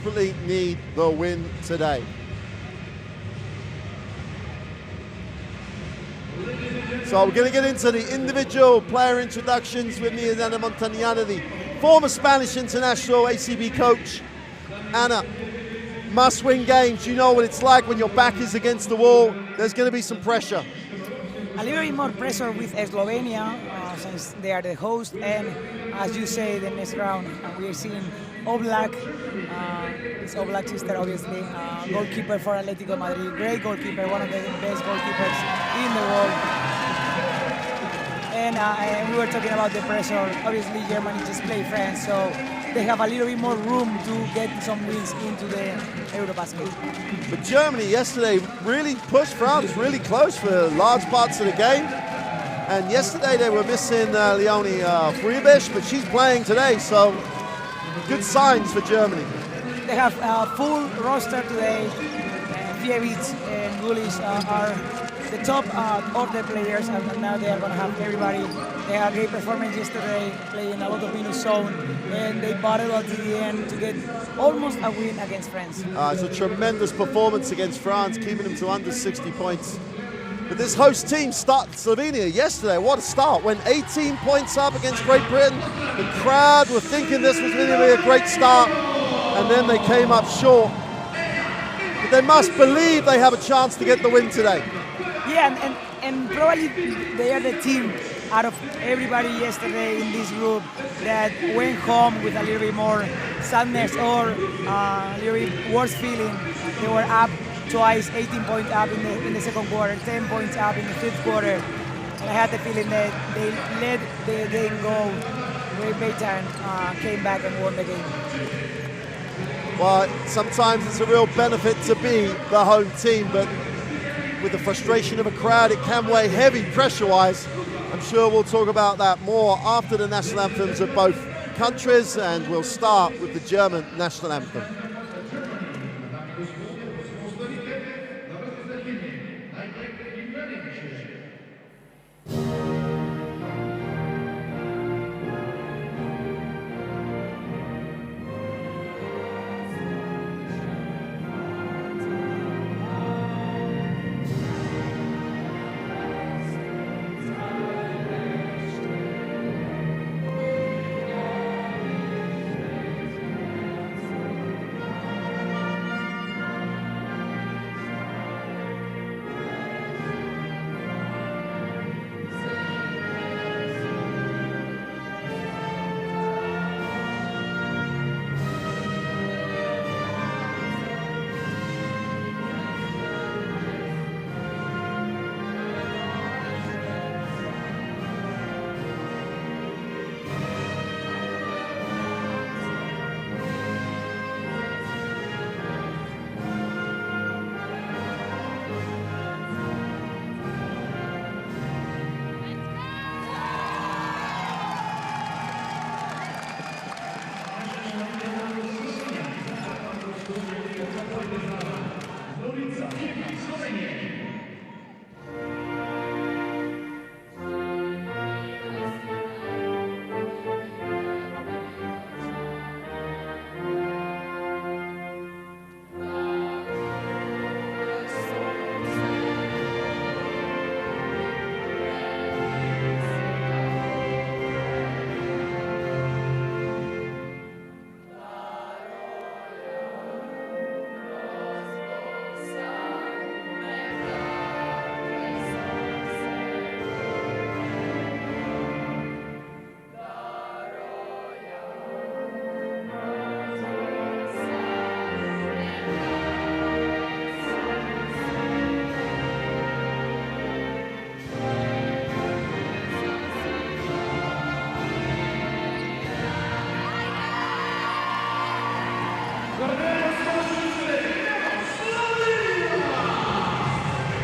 desperately need the win today. So we're going to get into the individual player introductions with me and Ana Montagnana, the former Spanish international ACB coach. Ana, must-win games. You know what it's like when your back is against the wall. There's going to be some pressure. A little bit more pressure with Slovenia, since they are the host, and as you say, the next round, we are seeing Oblak, it's Oblak's sister, obviously, goalkeeper for Atletico Madrid, great goalkeeper, one of the best goalkeepers in the world. And we were talking about the pressure. Obviously, Germany just played France, so they have a little bit more room to get some wins into the EuroBasket. But Germany yesterday really pushed France really close for large parts of the game. And yesterday they were missing Leonie FIBA, but she's playing today, so good signs for Germany. They have a full roster today. Fievitz and Gulic are the top of the players, and now they are going to have everybody. They had a great performance yesterday, playing a lot of minus zone, and they battled at the end to get almost a win against France. It's a tremendous performance against France, keeping them to under 60 points. But this host team started Slovenia yesterday. What a start. Went 18 points up against Great Britain. The crowd were thinking this was going to be a great start, and then they came up short. But they must believe they have a chance to get the win today. Yeah, and probably they are the team out of everybody yesterday in this group that went home with a little bit more sadness or a little bit worse feeling. They were up twice, 18 points up in the second quarter, 10 points up in the fifth quarter. And I had the feeling that they let the game go. Great Britain came back and won the game. Well, sometimes it's a real benefit to be the home team, but with the frustration of a crowd, it can weigh heavy pressure-wise. I'm sure we'll talk about that more after the national anthems of both countries, and we'll start with the German national anthem.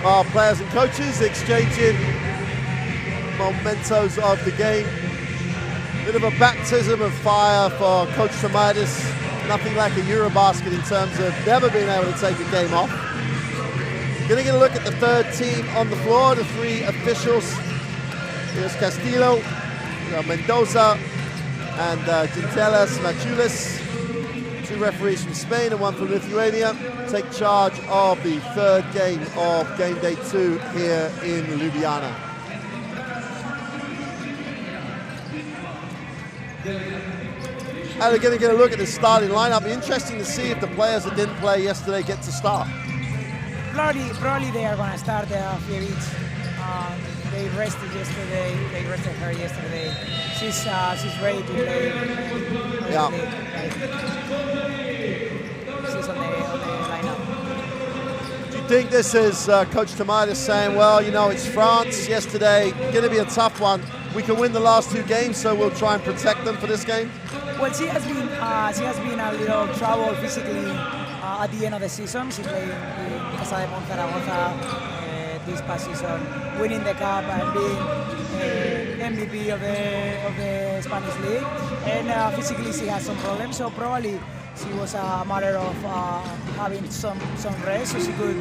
Our players and coaches exchanging mementos of the game. Bit of a baptism of fire for Coach Tomaitis. Nothing like a EuroBasket in terms of never being able to take a game off. Going to get a look at the third team on the floor, the three officials. Here's Castillo, Mendoza, and Gintelas Machulis. 2 referees from Spain and 1 from Lithuania, take charge of the 3rd game of game day 2 here in Ljubljana. And we're going to get a look at the starting lineup. Interesting to see if the players that didn't play yesterday get to start. Probably they are going to start Fievich. They rested yesterday. They rested her yesterday. She's ready to play. Yeah. She's on the lineup. Do you think this is Coach Tomatis saying, well, you know, it's France yesterday, going to be a tough one. We can win the last 2 games, so we'll try and protect them for this game? Well, she has been a little trouble physically at the end of the season. She played in Casa de Ponzaragoza this past season, winning the cup and being MVP of the Spanish league. And physically, she has some problems. So probably she was a matter of having some rest, so she could.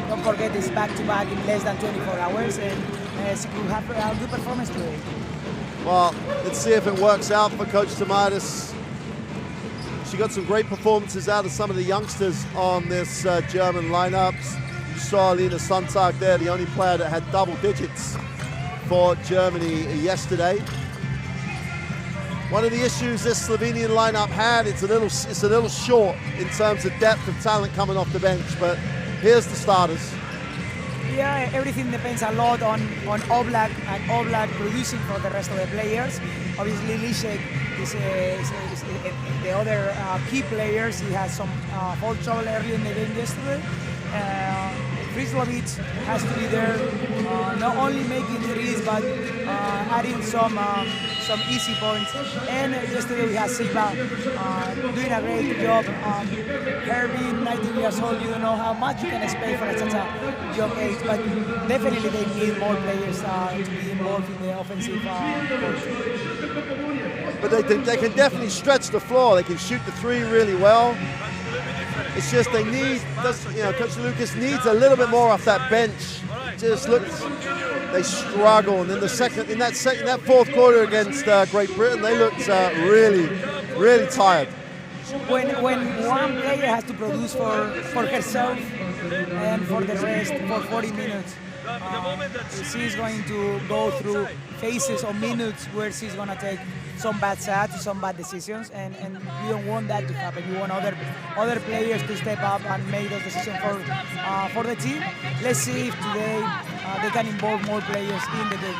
Don't forget it's back-to-back in less than 24 hours, and she could have a good performance today. Well, let's see if it works out for Coach Tomatis. She got some great performances out of some of the youngsters on this German lineups. You saw Alina Sontag there, the only player that had double digits for Germany yesterday. One of the issues this Slovenian lineup had, it's a little short in terms of depth of talent coming off the bench, but here's the starters. Yeah, everything depends a lot on Oblak and Oblak producing for the rest of the players. Obviously, Lishek is the other key players. He had some foul trouble early in the game yesterday. Krislovic has to be there, not only making threes but adding some easy points. And yesterday we had Silva doing a great job. Her being 19 years old, you don't know how much you can expect for such a young age, but definitely they need more players to be involved in the offensive court. But they can definitely stretch the floor. They can shoot the 3 really well. It's just they need, Coach Lucas needs a little bit more off that bench. Just looks, they struggle. And then in that 4th quarter against Great Britain, they looked really, really tired. When one player has to produce for herself and for the rest for 40 minutes, she's going to go through phases or minutes where she's going to take some bad shots, some bad decisions, and you don't want that to happen. You want other players to step up and make those decisions for the team. Let's see if today they can involve more players in the game.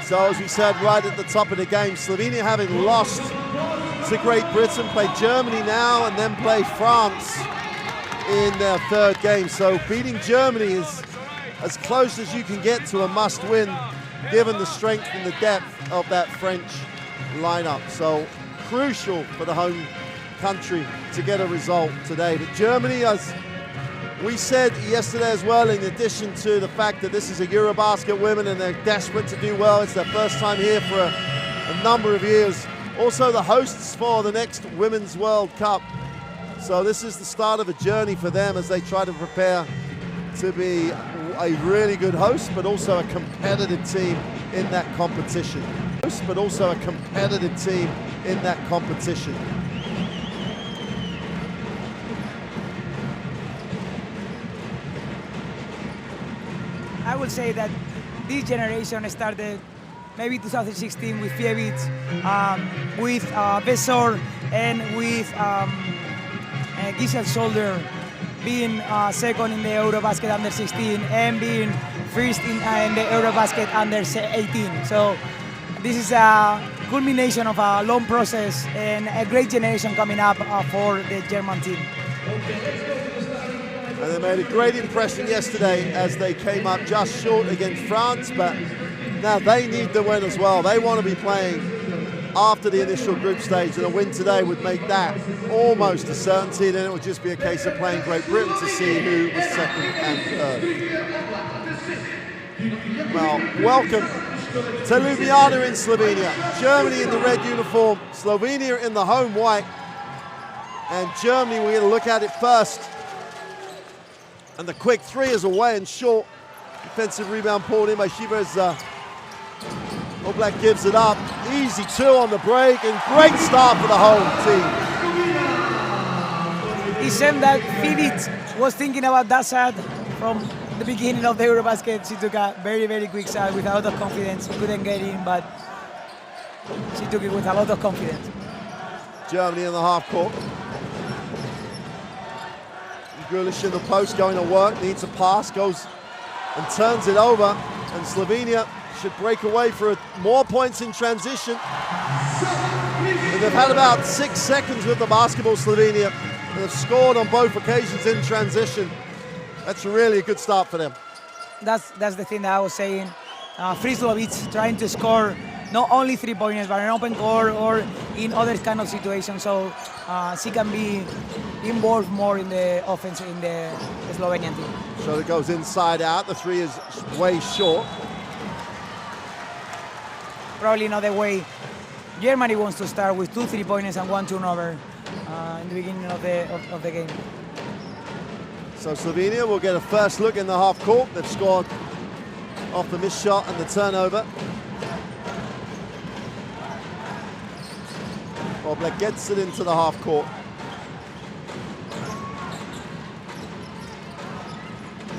So as we said right at the top of the game, Slovenia having lost to Great Britain, play Germany now and then play France in their 3rd game. So beating Germany is as close as you can get to a must-win, given the strength and the depth of that French lineup. So crucial for the home country to get a result today. But Germany, as we said yesterday as well, in addition to the fact that this is a EuroBasket women and they're desperate to do well, it's their first time here for a number of years. Also the hosts for the next Women's World Cup. So this is the start of a journey for them as they try to prepare to be a really good host, but also a competitive team in that competition. But also a competitive team in that competition. I would say that this generation started maybe 2016 with Fievich, with Besor, and with Giselle Solder being 2nd in the EuroBasket under 16 and being 1st in the EuroBasket under 18. So this is a culmination of a long process and a great generation coming up for the German team. And they made a great impression yesterday as they came up just short against France, but now they need the win as well. They want to be playing after the initial group stage, and a win today would make that almost a certainty. Then it would just be a case of playing Great Britain to see who was 2nd and 3rd. Well, welcome to Ljubljana in Slovenia. Germany in the red uniform, Slovenia in the home white. And Germany, we're going to look at it first. And the quick 3 is away and short. Defensive rebound pulled in by Shivers. Oblak gives it up. Easy 2 on the break, and great start for the home team. represent that FIBA was thinking about that shot from the beginning of the EuroBasket. She took a very, very quick shot with a lot of confidence. She couldn't get in, but she took it with a lot of confidence. Germany in the half court. Grealish in the post, going to work, needs a pass, goes and turns it over, and Slovenia should break away for more points in transition. And they've had about 6 seconds with the basketball, Slovenia, and they've scored on both occasions in transition. That's really a good start for them. That's the thing that I was saying. Frislovic trying to score not only 3-pointers, but an open court or in other kind of situations, so she can be involved more in the offense in the Slovenian team. So it goes inside out. The three is way short. Probably not the way Germany wants to start, with 2 3-pointers and 1 turnover in the beginning of the game. So Slovenia will get a first look in the half court. They've scored off the missed shot and the turnover. Oblak gets it into the half court.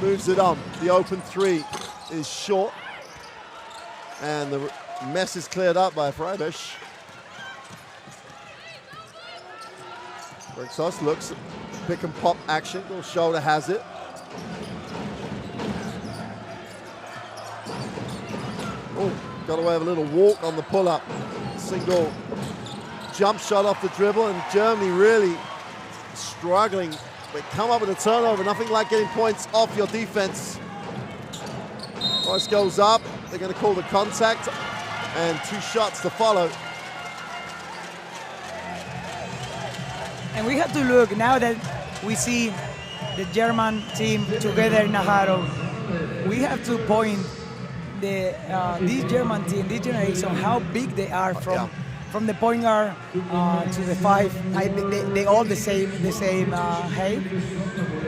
Moves it on. The open three is short. And the mess is cleared up by FIBA. Rexos looks at pick and pop action. Little shoulder has it. Oh, got away with a little walk on the pull-up. Single jump shot off the dribble, and Germany really struggling. They come up with a turnover, nothing like getting points off your defense. Rice goes up, they're going to call the contact, and 2 shots to follow. And we have to look, now that we see the German team together in a huddle, we have to point this German team, this generation, how big they are from the point guard to the 5. They all the same height,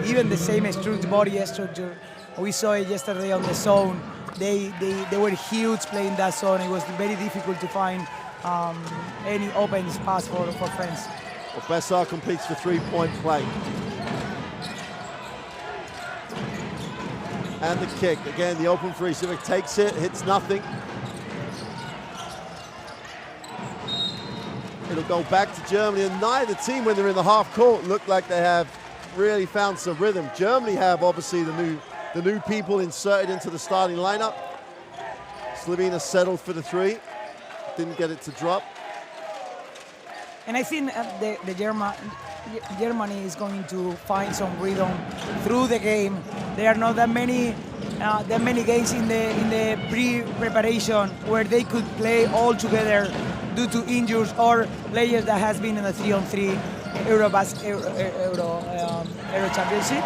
even the same body structure. We saw it yesterday on the zone. They were huge playing that zone. It was very difficult to find any open pass for France. Well, Bessar completes the 3-point play. And the kick. Again, the open free. Civic takes it, hits nothing. It'll go back to Germany, and neither team, when they're in the half court, look like they have really found some rhythm. Germany have obviously the new people inserted into the starting lineup. Slovenia settled for the 3, didn't get it to drop. And I think Germany is going to find some rhythm through the game. There are not that many games in the pre-preparation where they could play all together due to injuries or players that has been in the 3-on-3 Euro Championship.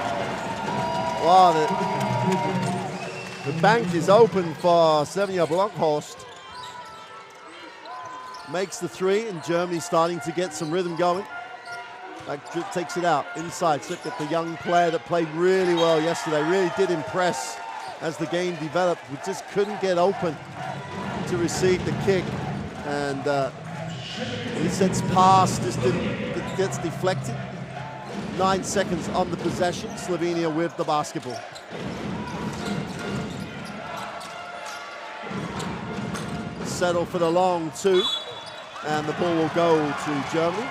Wow, the bank is open for Sevilla Blockhorst. Makes the 3, and Germany starting to get some rhythm going. Like, takes it out inside. Look at the young player that played really well yesterday. Really did impress as the game developed. We just couldn't get open to receive the kick, and Lisset's pass just gets deflected. 9 seconds on the possession. Slovenia with the basketball. Settle for the long 2. And the ball will go to Germany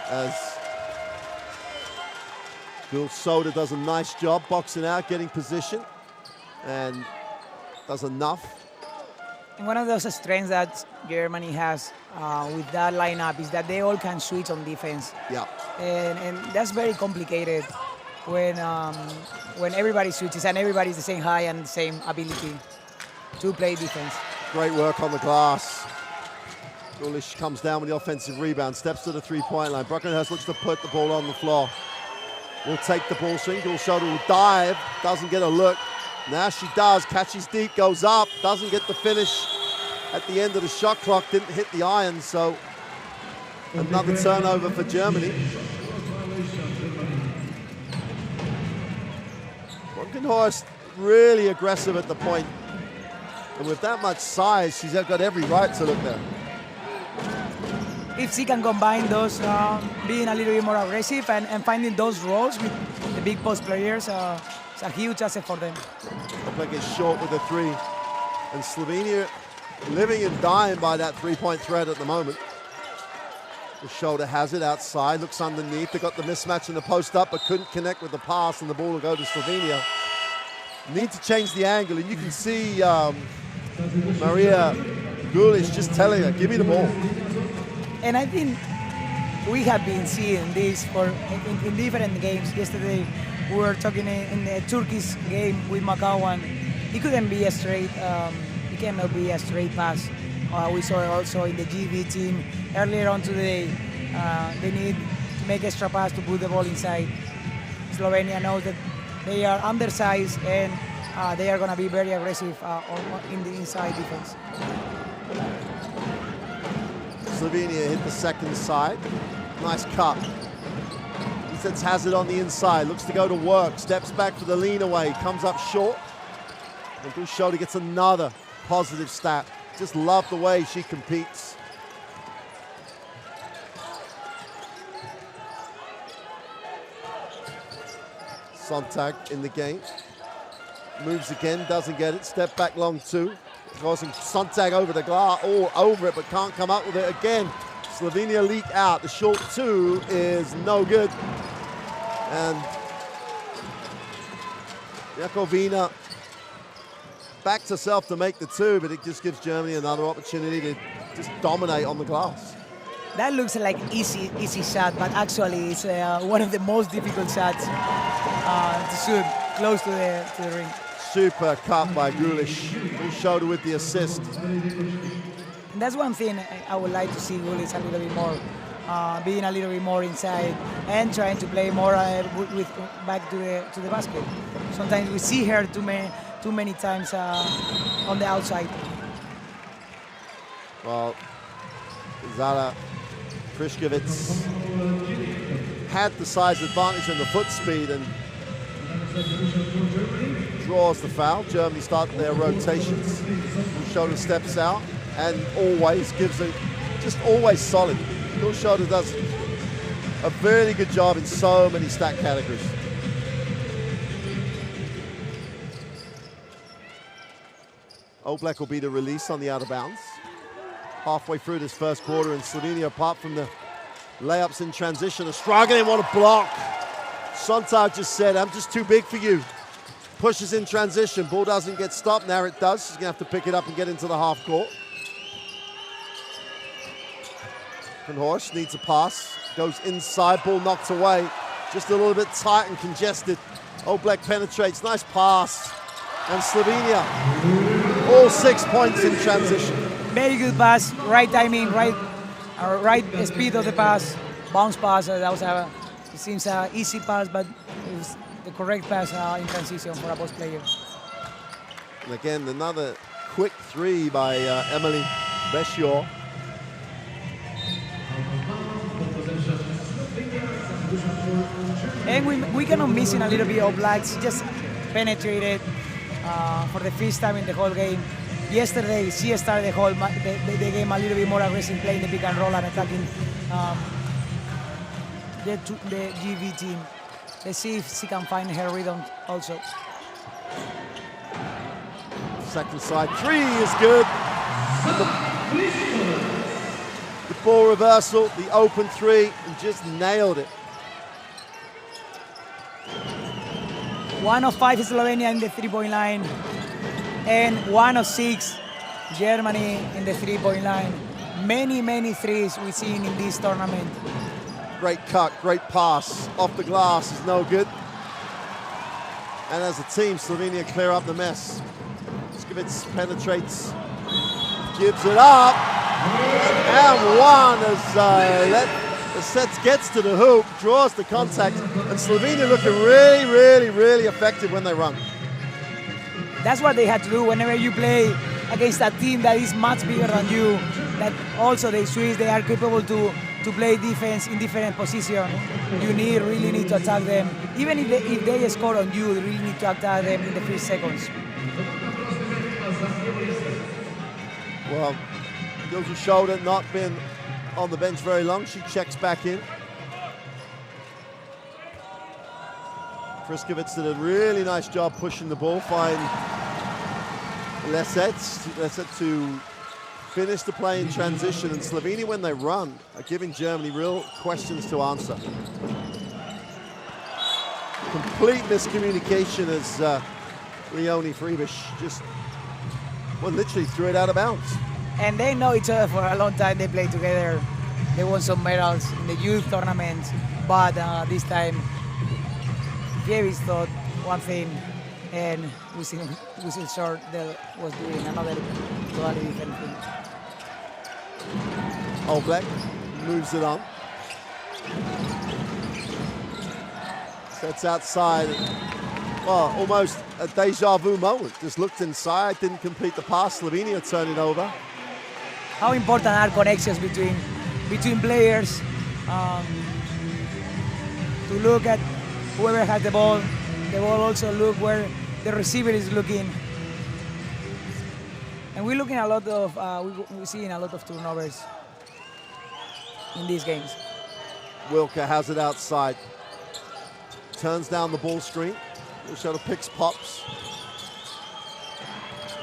as Bill Soda does a nice job boxing out, getting position, and does enough. And one of those strengths that Germany has with that lineup is that they all can switch on defense. Yeah. And that's very complicated when everybody switches and everybody's the same height and the same ability to play defense. Great work on the glass. Grealish comes down with the offensive rebound, steps to the 3-point line. Brockenhurst looks to put the ball on the floor. Will take the ball swing. Shoulder will dive, doesn't get a look. Now she does, catches deep, goes up, doesn't get the finish at the end of the shot clock, didn't hit the iron, so another turnover for Germany. Brockenhurst really aggressive at the point. And with that much size, she's got every right to look there. if she can combine those, being a little bit more aggressive and finding those roles with the big post players, it's a huge asset for them. Oblak is short with the three, and Slovenia living and dying by that three-point threat at the moment. The shoulder has it outside, looks underneath. They got the mismatch in the post up, but couldn't connect with the pass, and the ball will go to Slovenia. Need to change the angle, and you can see Maria Gulic just telling her, give me the ball. And I think we have been seeing this in different games. Yesterday, we were talking in the Turkish game with McGowan. It couldn't be a straight, it cannot be a straight pass. We saw it also in the GB team earlier on today. They need to make extra pass to put the ball inside. Slovenia knows that they are undersized and they are going to be very aggressive in the inside defense. Slovenia hit the second side. Nice cut. He has it on the inside, looks to go to work, steps back for the lean away, comes up short. And Bushoda gets another positive stat. Just love the way she competes. Sontag in the game. Moves again, doesn't get it. Step back long two. Causing Sontag over the glass, all over it, but can't come up with it again. Slovenia leak out. The short two is no good. And Jakovina backs herself to make the two, but it just gives Germany another opportunity to just dominate on the glass. That looks like easy shot, but actually it's one of the most difficult shots to shoot close to the ring. Super cut by Gulic. Bushoda with the assist. And that's one thing I would like to see Gulic a little bit more, being a little bit more inside and trying to play more with back to the basket. Sometimes we see her too many times on the outside. Well, Zala Priškovic had the size advantage and the foot speed and draws the foul. Germany start their rotations. Bushoda steps out and always gives it, just always solid. Bushoda does a very good job in so many stat categories. Oblak will be the release on the out of bounds. Halfway through this first quarter, and Slovenia, apart from the layups in transition, are struggling. What a block. Sontag just said, I'm just too big for you. Pushes in transition. Ball doesn't get stopped. Now it does. She's going to have to pick it up and get into the half court. Van Horst needs a pass. Goes inside. Ball knocked away. Just a little bit tight and congested. Oblak penetrates. Nice pass. And Slovenia, all 6 points in transition. Very good pass. Right timing, right speed of the pass. Bounce pass. That was it seems an easy pass, but it was the correct pass in transition for a post player. And again, another quick three by Emily Beshior. And we cannot miss in a little bit of Oblak. She just penetrated for the first time in the whole game. Yesterday, she started the game a little bit more aggressive, playing the pick and roll and attacking the GV team. Let's see if she can find her rhythm also. Second side three is good. The ball reversal, the open three, and just nailed it. 1 of 5 Slovenia in the three-point line, and 1 of 6 Germany in the three-point line. Many threes we've seen in this tournament. Great cut, great pass. Off the glass is no good. And as a team, Slovenia clear up the mess. Priškovic penetrates, gives it up, and one as Sets gets to the hoop, draws the contact, and Slovenia looking really effective when they run. That's what they had to do whenever you play against a team that is much bigger than you, that also they Swiss, they are capable to play defense in different positions. You really need to attack them. Even if they score on you, you really need to attack them in the first seconds. Well, Bushoda not been on the bench very long. She checks back in. Friskovic did a really nice job pushing the ball, find Lesset to finish the play in transition. And Slovenia, when they run, are giving Germany real questions to answer. Complete miscommunication as Leonie Friebisch just, well, literally threw it out of bounds. And they know each other for a long time. They play together. They won some medals in the youth tournaments, but this time Gavis thought one thing, and within short they was doing another totally different thing. Oblak moves it on. Sets outside. Well, almost a deja vu moment. Just looked inside, didn't complete the pass. Slovenia turned it over. How important are connections between players? To look at whoever has the ball also look where the receiver is looking. And we're looking a lot of, we're seeing a lot of turnovers in these games. Wilke has it outside. Turns down the ball screen. Shuttle picks, pops.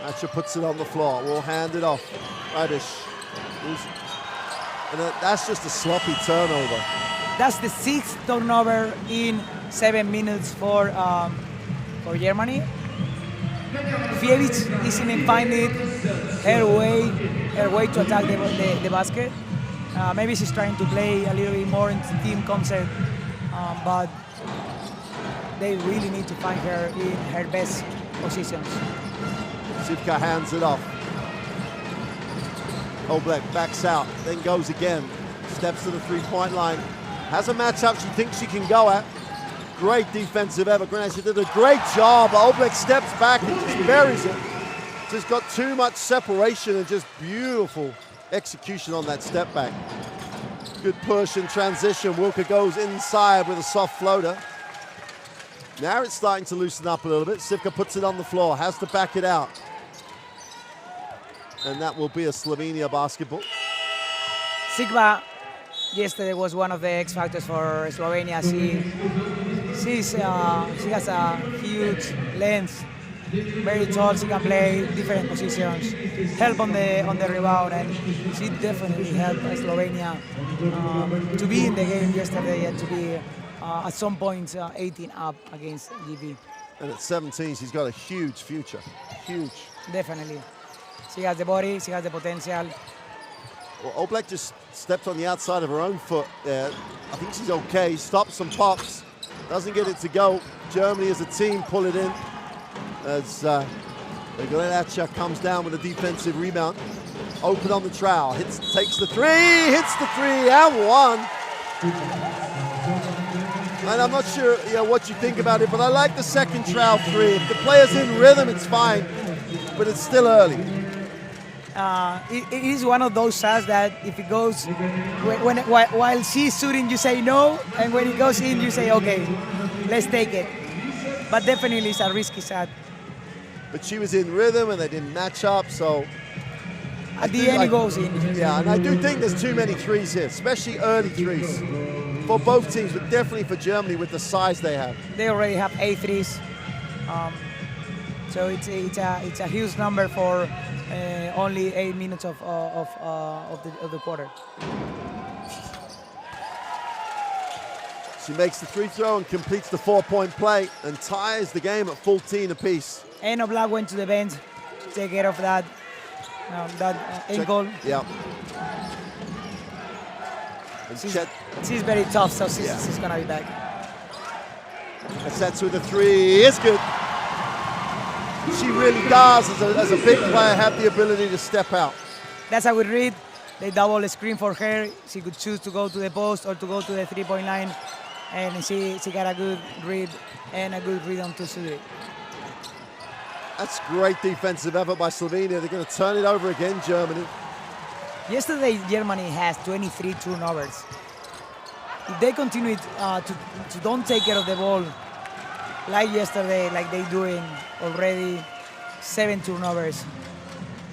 Matcher puts it on the floor. Will hand it off. Ridish. And that's just a sloppy turnover. That's the 6th turnover in 7 minutes for Germany. Fievich isn't finding her way to attack the basket. Maybe she's trying to play a little bit more in team concept, but they really need to find her in her best positions. Sivka hands it off. Oblak backs out, then goes again. Steps to the three-point line. Has a matchup she thinks she can go at. Great defensive effort. Grenache did a great job. Oblak steps back and just buries it. Just got too much separation and just beautiful execution on that step back. Good push and transition. Wilke goes inside with a soft floater. Now it's starting to loosen up a little bit. Sivka puts it on the floor, has to back it out. And that will be a Slovenia basketball. Sigma yesterday was one of the X factors for Slovenia. She has a huge length, very tall. She can play different positions, help on the rebound, and she definitely helped Slovenia to be in the game yesterday and to be at some point 18 up against GB. And at 17, she's got a huge future, huge. Definitely. She has the body, she has the potential. Well, Oblak just stepped on the outside of her own foot there. I think she's okay. Stops and pops. Doesn't get it to go. Germany as a team pull it in as Grenache comes down with a defensive rebound. Open on the trowel. Takes the three, hits the three, and one. And I'm not sure what you think about it, but I like the second trowel three. If the player's in rhythm, it's fine, but it's still early. It is one of those shots that if it goes, while she's shooting, you say no, and when it goes in, you say, okay, let's take it. But definitely it's a risky shot. But she was in rhythm and they didn't match up, so... At the end, it goes in. Yeah, and I do think there's too many threes here, especially early threes. For both teams, but definitely for Germany with the size they have. They already have 8 threes. So it's a huge number for only 8 minutes of the quarter. She makes the free throw and completes the 4-point play and ties the game at 14 apiece. And Oblak went to the bench to take care of that ankle. Yeah. She's very tough, so she's gonna be back. Sets with a three, is good. She really does, as a big player, have the ability to step out. That's a good read. They double screen for her. She could choose to go to the post or to go to the 3-point line. And she got a good read and a good rhythm to shoot it. That's great defensive effort by Slovenia. They're going to turn it over again, Germany. Yesterday, Germany has 23 turnovers. If they continue to don't take care of the ball like yesterday, like they doing already 7 turnovers,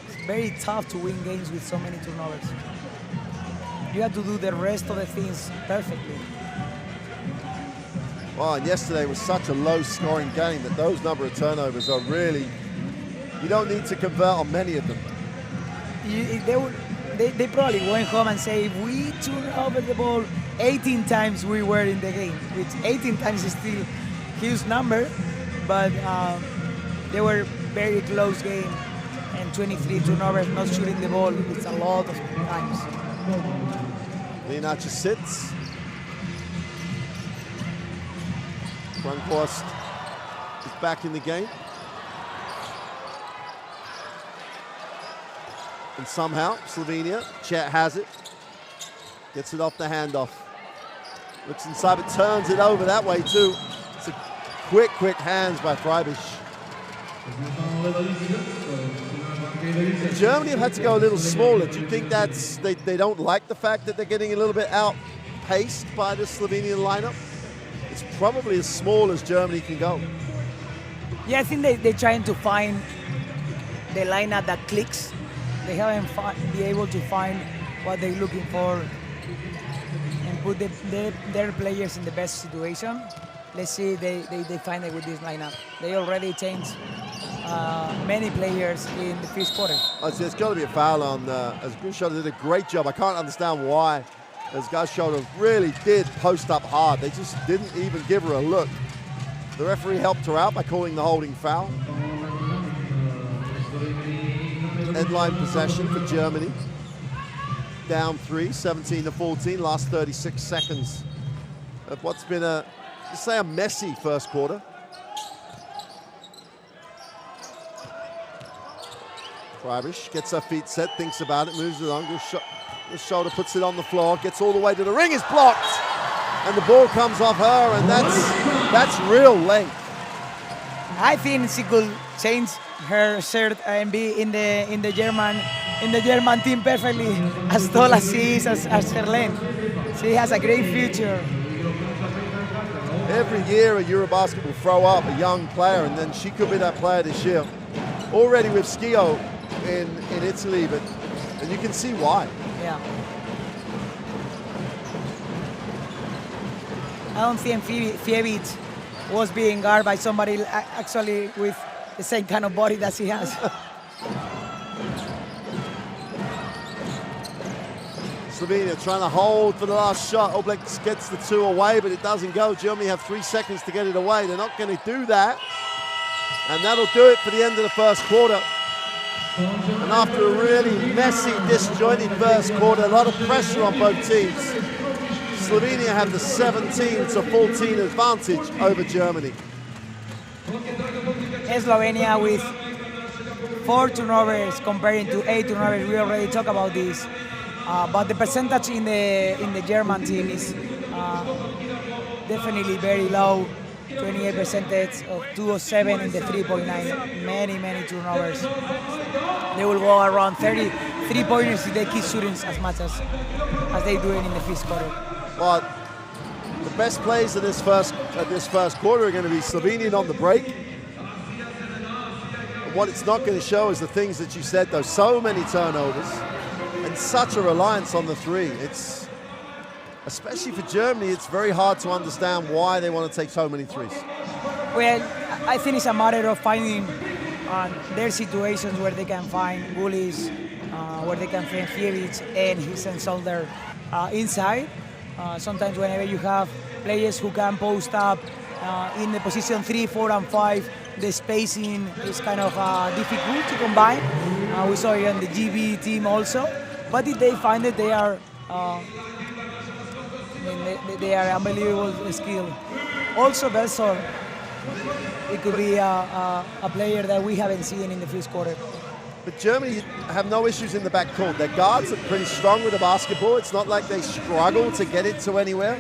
it's very tough to win games with so many turnovers. you have to do the rest of the things perfectly. Well, and yesterday was such a low-scoring game that those number of turnovers are really, you don't need to convert on many of them. They probably went home and say, if we turned over the ball 18 times, we were in the game, which 18 times is still a huge number, but they were very close game, and 23 turnovers, not shooting the ball, it's a lot of times. Linac just sits. Brunkhorst is back in the game. And somehow, Slovenia, Chet has it. Gets it off the handoff. Looks inside, but turns it over that way too. It's a quick hands by Freibisch. Germany have had to go a little smaller. Do you think that's, they don't like the fact that they're getting a little bit outpaced by the Slovenian lineup? It's probably as small as Germany can go. Yeah, I think they're trying to find the lineup that clicks. They haven't been able to find what they're looking for and put their players in the best situation. Let's see if they find it with this lineup. They already changed many players in the first quarter. Oh, so there's got to be a foul on Asgushoda did a great job. I can't understand why Asgushoda really did post up hard. They just didn't even give her a look. The referee helped her out by calling the holding foul. Headline possession for Germany. Down 3, 17-14, last 36 seconds of what's been a messy first quarter. Freibisch gets her feet set, thinks about it, moves it on, the shoulder, puts it on the floor, gets all the way to the ring, is blocked! And the ball comes off her, and that's real length. I think she could change her shirt and be in the German team perfectly, as tall as she is, as her length. She has a great future. Every year a EuroBasket will throw up a young player, and then she could be that player this year. Already with Schio in Italy, and you can see why. Yeah. I don't think FIBA was being guarded by somebody actually with the same kind of body that she has. Slovenia trying to hold for the last shot. Oblak gets the 2 away, but it doesn't go. Germany have 3 seconds to get it away. They're not going to do that. And that'll do it for the end of the first quarter. And after a really messy, disjointed first quarter, a lot of pressure on both teams, Slovenia have the 17-14 advantage over Germany. Slovenia with 4 turnovers comparing to 8 turnovers. We already talked about this. But the percentage in the German team is definitely very low. 28% of 207 in the 3.9. Many turnovers. They will go around 30 3-pointers if they keep shooting as much as they do it in the first quarter. Well, the best plays of this first quarter are going to be Slovenian on the break. And what it's not going to show is the things that you said, though. So many turnovers and such a reliance on the 3. It's, especially for Germany, it's very hard to understand why they want to take so many 3s. Well, I think it's a matter of finding their situations where they can find Gulis, where they can find Fievic and his and shoulder inside. Sometimes whenever you have players who can post up in the position 3, 4, and 5, the spacing is kind of difficult to combine. We saw it on the GB team also. But if they find it, they are they are unbelievable skill. Also, Belsor, it could be a player that we haven't seen in the first quarter. But Germany have no issues in the backcourt. Their guards are pretty strong with the basketball. It's not like they struggle to get it to anywhere.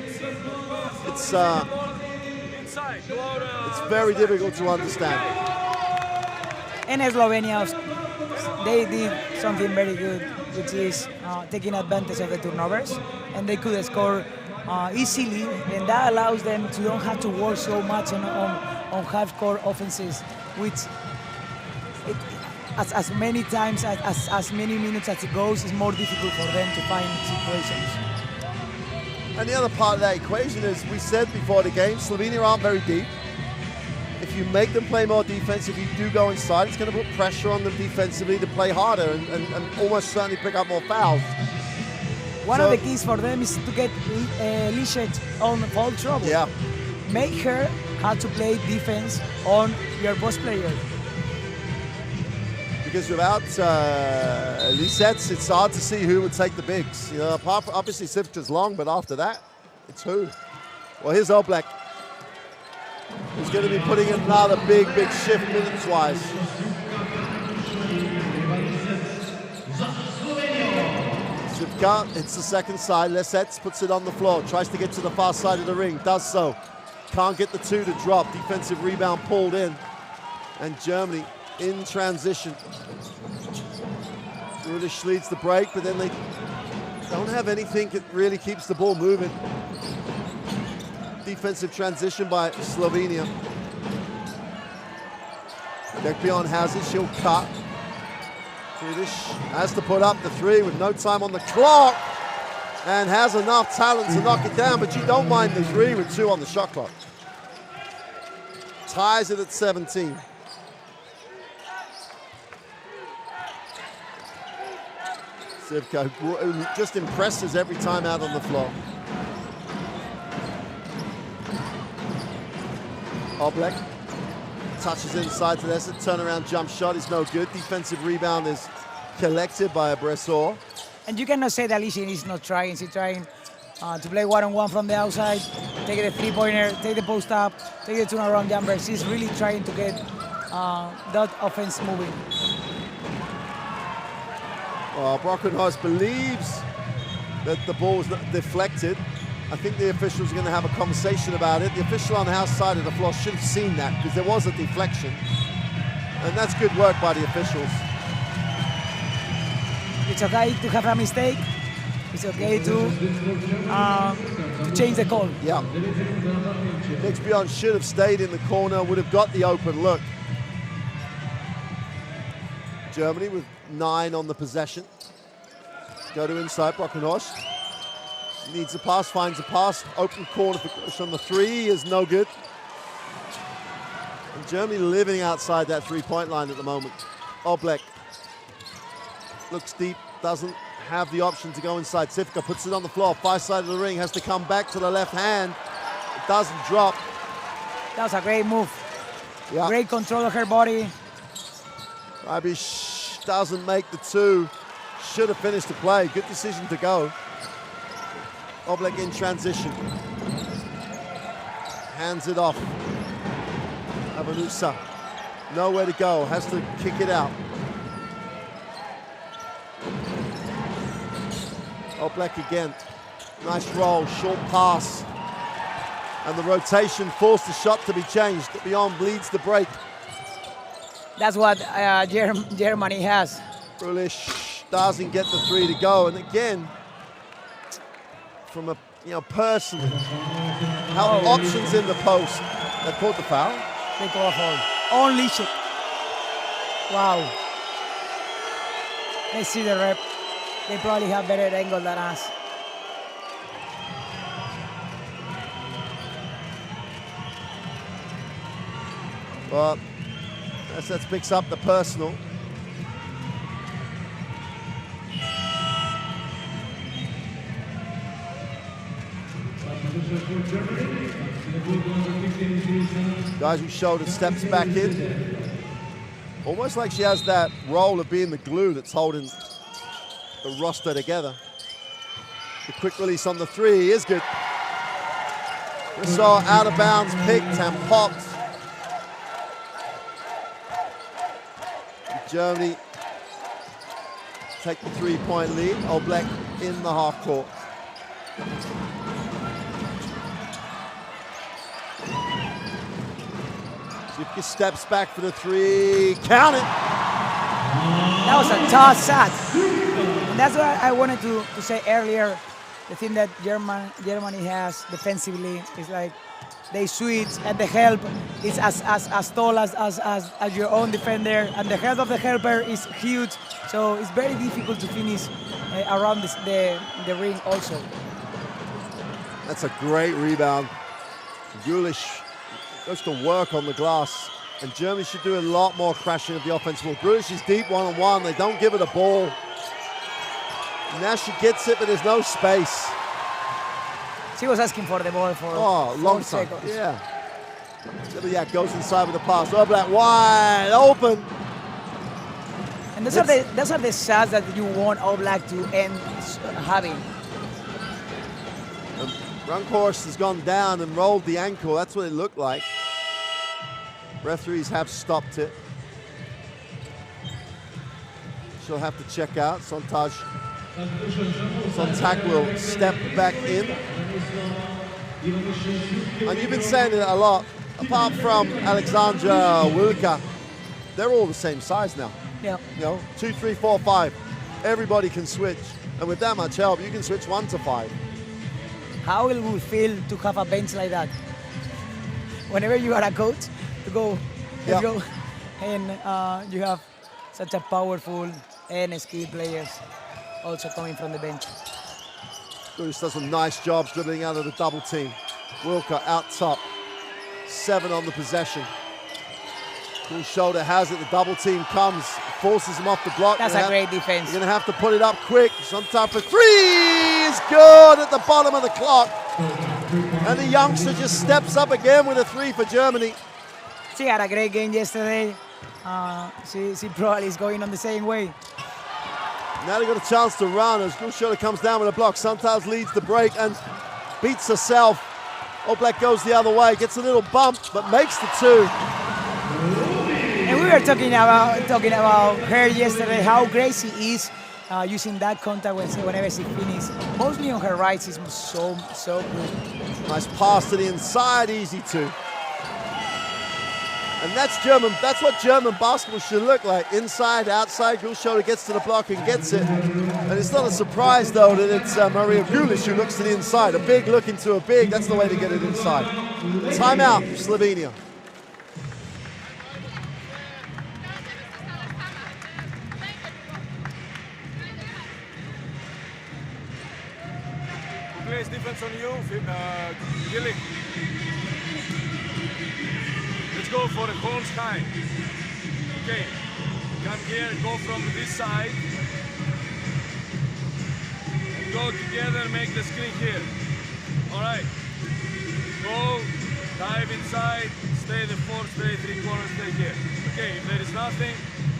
It's very difficult to understand. And Slovenia, they did something very good, which is taking advantage of the turnovers, and they could score easily, and that allows them to don't have to work so much on half-court offenses, which as many times, as many minutes as it goes, it's more difficult for them to find situations. And the other part of that equation is, we said before the game, Slovenia aren't very deep. If you make them play more defense, if you do go inside, it's going to put pressure on them defensively to play harder and almost certainly pick up more fouls. One of the keys for them is to get Lishet on foul trouble. Yeah. Make her how to play defense on your post player. Because without Lisets, it's hard to see who would take the bigs. You know, apart from, obviously Sivka's long, but after that, it's who? Well, here's Oblak, who's going to be putting in another big shift minutes-wise. Sivka hits the second side. Lisets puts it on the floor, tries to get to the far side of the ring, does so. Can't get the two to drop. Defensive rebound pulled in. And Germany in transition. Rulish leads the break, but then they don't have anything that really keeps the ball moving. Defensive transition by Slovenia. Dekbion has it, she'll cut. Rulish has to put up the three with no time on the clock and has enough talent to knock it down, but you don't mind the three with 2 on the shot clock. Ties it at 17. Sivka just impresses every time out on the floor. Oblak touches inside to this. Turnaround jump shot is no good. Defensive rebound is collected by Bresor. And you cannot say that Lishin is not trying. She's trying to play one-on-one from the outside, take the three-pointer, take the post-up, take the turnaround jumper. She's really trying to get that offense moving. Brockenhorst believes that the ball was deflected. I think the officials are going to have a conversation about it. The official on the house side of the floor should have seen that because there was a deflection. And that's good work by the officials. It's okay to have a mistake. It's okay to change the call. Yeah. Dekbion should have stayed in the corner, would have got the open look. Germany with 9 on the possession. Go to inside, Brockenhorst. Needs a pass, finds a pass. Open corner from the three is no good. And Germany living outside that three-point line at the moment. Oblak looks deep, doesn't have the option to go inside. Sivka puts it on the floor, far side of the ring, has to come back to the left hand. It doesn't drop. That was a great move. Yeah. Great control of her body. Rybisch doesn't make the two. Should have finished the play. Good decision to go. Oblak in transition. Hands it off. Avanusa. Nowhere to go. Has to kick it out. Oblak again. Nice roll. Short pass. And the rotation forced the shot to be changed. Beyond bleeds the break. That's what Germany has. Rulish doesn't get the three to go. And again, from a person, how options in the post. They caught the foul. They call a foul. Only shit. Wow. Let's see the rep. They probably have better angle than us. Well, that picks up the personal. Guys, who showed it, steps back in. Almost like she has that role of being the glue that's holding the roster together. The quick release on the three is good. We saw out of bounds picked and popped. Germany take the three-point lead. Oblak in the half court. Zivka steps back for the three. Count it. That was a tough shot. And that's what I wanted to say earlier. The thing that Germany has defensively is like they switch, and the help is as tall as your own defender, and the head of the helper is huge, so it's very difficult to finish around the ring also. That's a great rebound. Gulish goes to work on the glass, and Germany should do a lot more crashing of the offensive ball. Gulish is deep one-on-one. They don't give her the ball. Now she gets it, but there's no space. She was asking for the ball for long time. Seconds. Yeah, goes inside with the pass. Oblak wide open. And those are the shots that you want Oblak to end having. Runkhorst has gone down and rolled the ankle. That's what it looked like. Referees have stopped it. She'll have to check out. Sontag will step back in. And you've been saying it a lot. Apart from Alexandra Wilka, they're all the same size now. Yeah. 2, 3, 4, 5. Everybody can switch. And with that much help, you can switch 1 to 5. How will we feel to have a bench like that? Whenever you are a coach, to go, let's go, and you have such a powerful and skilled players also coming from the bench. Bruce does some nice jobs dribbling out of the double team. Wilka out top, 7 on the possession. Cool shoulder has it, the double team comes, forces him off the block. That's a great defense. You're gonna have to put it up quick. Sometime for 3 is good at the bottom of the clock. And the youngster just steps up again with a 3 for Germany. She had a great game yesterday. She probably is going on the same way. Now they got a chance to run as Gulshoda comes down with a block. Sometimes leads the break and beats herself. Oblak goes the other way, gets a little bump, but makes the 2. And we were talking about her yesterday, how great she is using that contact whenever she finishes. Mostly on her right, she's so good. Nice pass to the inside, easy 2. And that's what German basketball should look like. Inside, outside, Gulshoda gets to the block and gets it. And it's not a surprise, though, that it's Maria Gulish who looks to the inside. A big look into a big, that's the way to get it inside. Timeout, Slovenia. Who plays defense on you, Gillick? Let's go for a close high. Okay, come here, go from this side. And go together, make the screen here. All right. Go, dive inside, stay the 4, stay 3 corners, stay here. Okay, if there is nothing,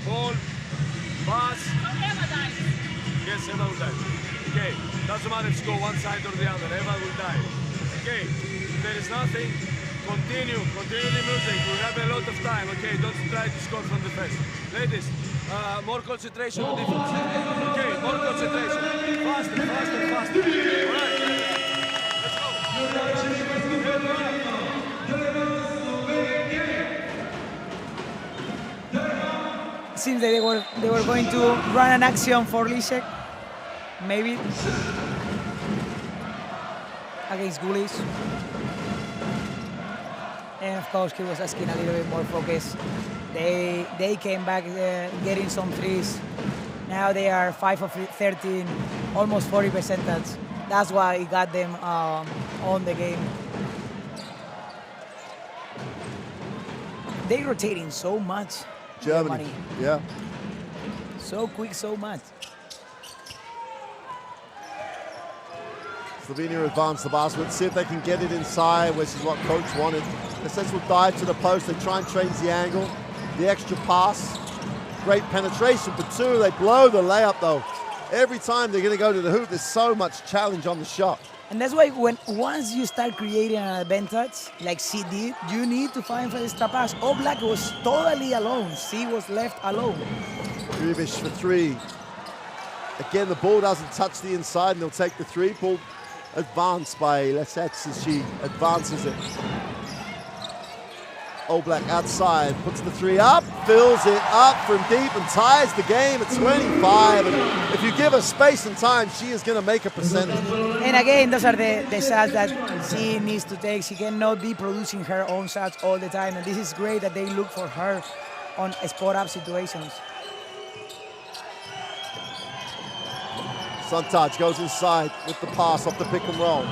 hold, pass. Yes, Eva will dive. Okay, doesn't matter if you go one side or the other, Eva will dive. Okay, if there is nothing, continue the music. We have a lot of time. Okay, don't try to score from the first. Ladies, more concentration on defense. Okay, more concentration. Faster. All right, let's go. Seems that they were going to run an action for Lisek, maybe against Gulish. And of course, he was asking a little bit more focus. They came back getting some threes. Now they are 5 of 13, almost 40%. That's why it got them on the game. They're rotating so much. Germany, yeah. So quick, so much. Slovenia advance the basket. Let's see if they can get it inside, which is what coach wanted. The sensible dive to the post. They try and change the angle. The extra pass. Great penetration for 2. They blow the layup, though. Every time they're going to go to the hoop, there's so much challenge on the shot. And that's why once you start creating an advantage, like she did, you need to find for the extra pass. Oblak was totally alone. She was left alone. Rubish for 3. Again, the ball doesn't touch the inside, and they'll take the 3. Ball advanced by Lesets as she advances it. Oblak outside, puts the 3 up, fills it up from deep and ties the game at 25. And if you give her space and time, she is going to make a percentage. And again, those are the shots that she needs to take. She cannot be producing her own shots all the time. And this is great that they look for her on spot-up situations. Suntaj goes inside with the pass off the pick and roll.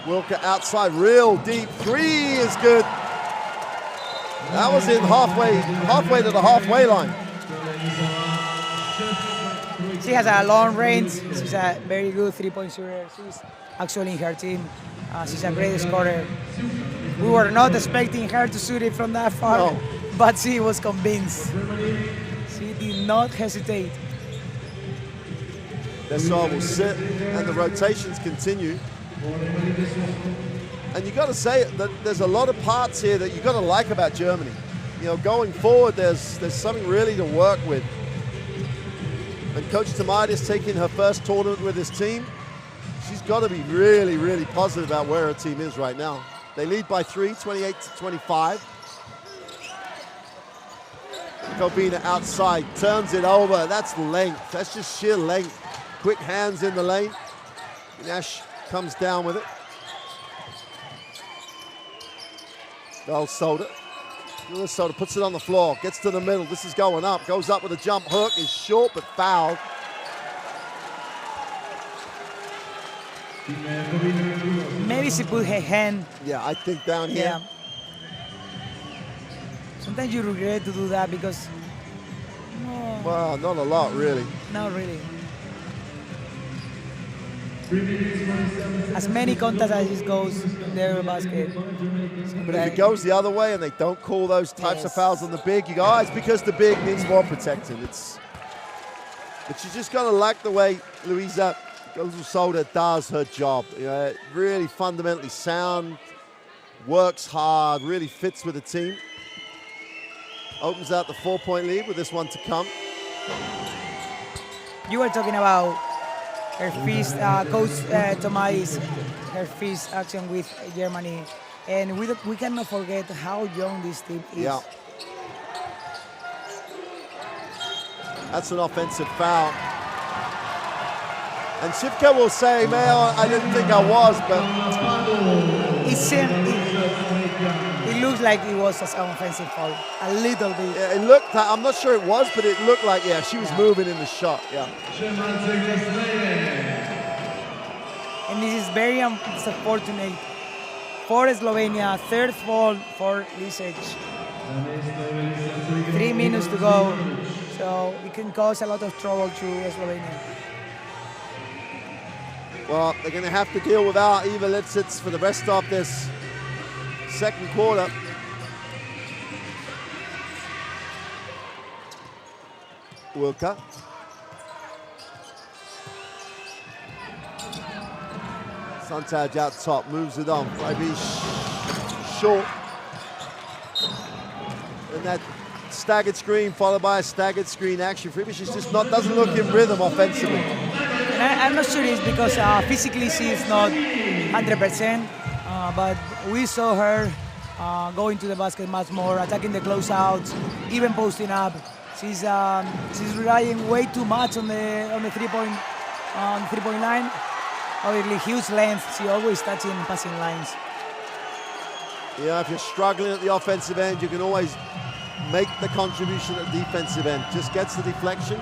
Wilka outside, real deep. Three is good. That was in halfway to the halfway line. She has a long range. She's a very good three-point shooter. She's actually in her team. She's a great scorer. We were not expecting her to shoot it from that far, No. but she was convinced. She did not hesitate. Their side will sit and the rotations continue. And you got to say that there's a lot of parts here that you got to like about Germany. You know, going forward, there's something really to work with. And Coach Tamaitis taking her first tournament with his team, she's got to be really, really positive about where her team is right now. They lead by 3, 28-25. Kobina outside, turns it over. That's length. That's just sheer length. Quick hands in the lane. Nash comes down with it. Soda. Soda puts it on the floor, gets to the middle. This is going up, goes up with a jump hook, is short but fouled. Maybe she put her hand. Yeah, I think down here. Yeah. Sometimes you regret to do that because. No, Well, not a lot, really. not really. As many contacts as it goes in the EuroBasket. But if it goes the other way and they don't call those types of Yes. fouls on the big, you go, oh, it's because the big needs more protecting. But you just got to like the way Luisa Soda does her job. You know, really fundamentally sound, works hard, really fits with the team. Opens out the 4-point lead with this one to come. You were talking about her fist, Coach Tomais, her fist action with Germany. And we cannot forget how young this team is. Yeah. That's an offensive foul. And Shivka will say, man, I didn't think I was, but It looks like it was an offensive foul, a little bit. yeah, it looked, I'm not sure it was, but it looked like, yeah, she was moving in the shot, yeah. And this is very unfortunate for Slovenia. Third foul for Lisec. 3 minutes to go, so it can cause a lot of trouble to Slovenia. Well, they're going to have to deal without Eva Lipsitz for the rest of this second quarter. Wilka. Suntaj out top, moves it on. Maybe short. And that staggered screen followed by a staggered screen action. Fribish just doesn't look in rhythm offensively. And I'm not sure it's because physically she is not 100%, but we saw her going to the basket much more, attacking the closeouts, even posting up. She's relying way too much on the three-point line. Obviously, huge length. She always touching passing lines. Yeah, if you're struggling at the offensive end, you can always make the contribution at the defensive end. Just gets the deflection.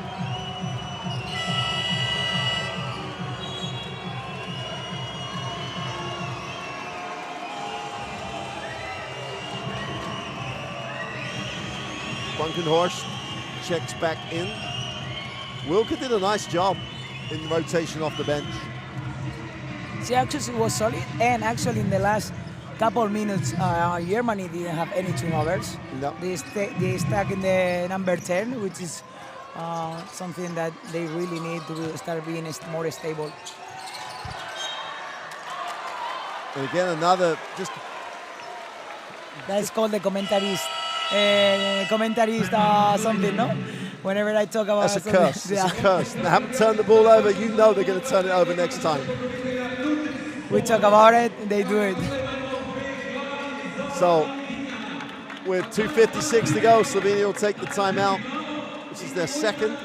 Bunkenhorst checks back in. Wilka did a nice job in rotation off the bench. She actually was solid, and actually in the last couple minutes, Germany didn't have any turnovers. No. They stuck in the number 10, which is something that they really need to start being more stable. And again, another just... That's called the commentarist something, no? Whenever I talk about That's a something, curse. yeah. It's a curse. They haven't turned the ball over. You know they're going to turn it over next time. We talk about it, they do it. So with 2:56 to go. Slovenia will take the timeout, which is their second.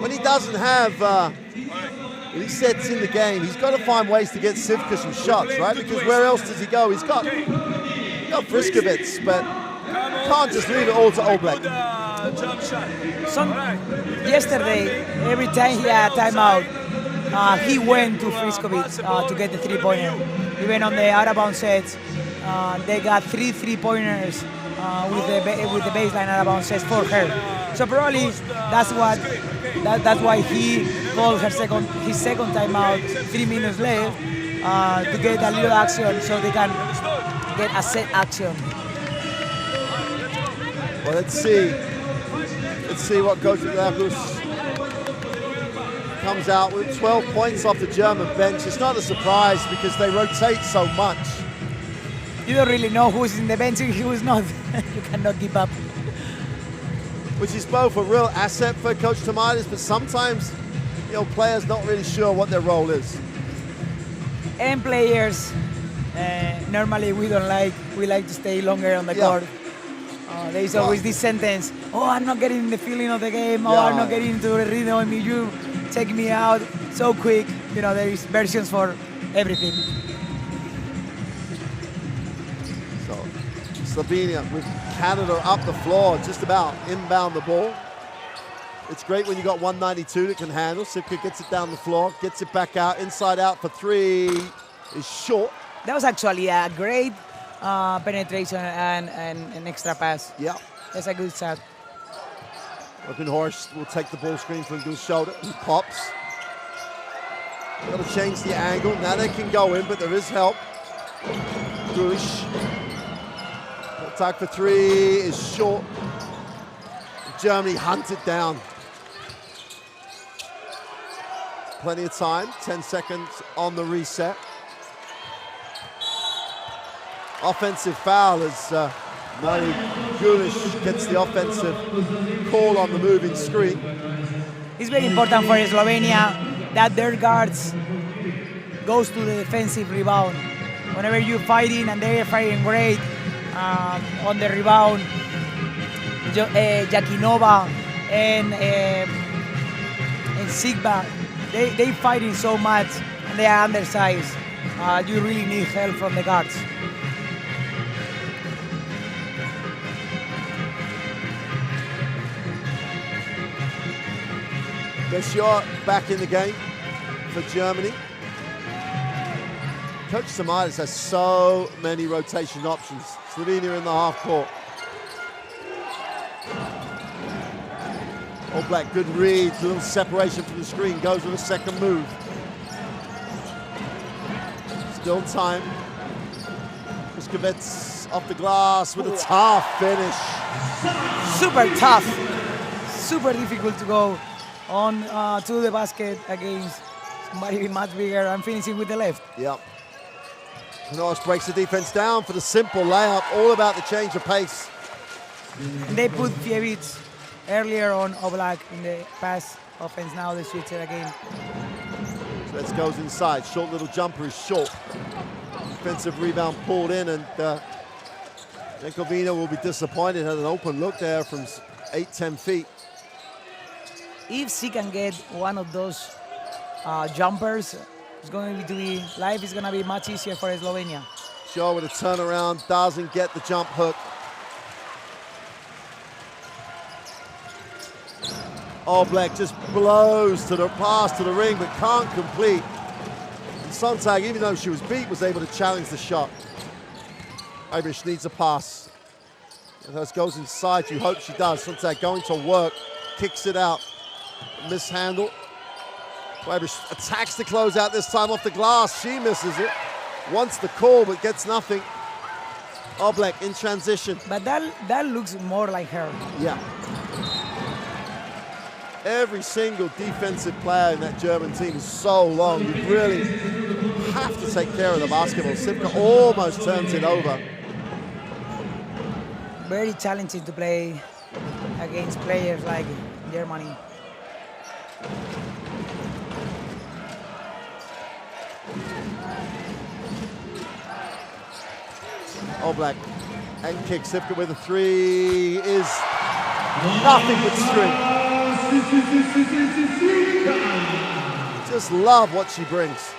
When he doesn't have he sets in the game, he's got to find ways to get Sivka some shots, right? Because where else does he go? He's got Briskovets, but can't just leave it all to Oblak. Yesterday, every time he had a timeout, he went to Friskovic to get the three-pointer. Even on the out-of-bounds sets, they got 3 3-pointers with the baseline out-of-bounds sets for her. So probably that's why he called his second timeout 3 minutes left to get a little action so they can get a set action. Well, let's see what Coach Lagos comes out with. 12 points off the German bench. It's not a surprise because they rotate so much. You don't really know who's in the bench and who's not. You cannot keep up. Which is both a real asset for Coach Tomaitis, but sometimes, players not really sure what their role is. And players, normally we like to stay longer on the court. There is always this sentence, I'm not getting the feeling of the game, I'm not getting into the rhythm, you take me out so quick. There is versions for everything. So, Slovenia with Canada up the floor, just about inbound the ball. It's great when you got 192 that can handle. Sivka gets it down the floor, gets it back out, inside out for 3 is short. That was actually a great penetration and an extra pass. Yeah. That's a good shot. Horst will take the ball screen from Gul's shoulder. He pops. Got to change the angle. Now they can go in, but there is help. Gulish. Attack for 3 is short. Germany hunt it down. Plenty of time. 10 seconds on the reset. Offensive foul as Mari Gulish gets the offensive call on the moving screen. It's very important for Slovenia that their guards goes to the defensive rebound. Whenever you're fighting and they're fighting great on the rebound, Jakinova and Sigba, they fighting so much and they are undersized. You really need help from the guards. Beshior back in the game for Germany. Coach Tomaitis has so many rotation options. Slovenia in the half court. Oblak, good read, a little separation from the screen, goes with a second move. Still time. Briskovets off the glass with a tough finish. Super tough, super difficult to go on to the basket against somebody much bigger and finishing with the left. Yep. Norris breaks the defense down for the simple layup, all about the change of pace. And they put Fievich earlier on Oblak in the pass offense. Now they switch it again. So that goes inside. Short little jumper is short. Defensive rebound pulled in, and Jakovina will be disappointed. Had an open look there from 8-10 feet. If she can get one of those jumpers, it's going to be life is going to be much easier for Slovenia. Shaw with a turnaround, doesn't get the jump hook. Oblak just blows to the pass to the ring, but can't complete. And Sontag, even though she was beat, was able to challenge the shot. Irish needs a pass. And as goes inside, you hope she does. Sontag going to work, kicks it out. Mishandle. Irish attacks the closeout this time off the glass. She misses it. Wants the call, but gets nothing. Oblak in transition. But that looks more like her. Yeah. Every single defensive player in that German team is so long. You really have to take care of the basketball. Sivka almost turns it over. Very challenging to play against players like Germany. Oblak and kick. Sivka with a three is nothing but string. Just love what she brings.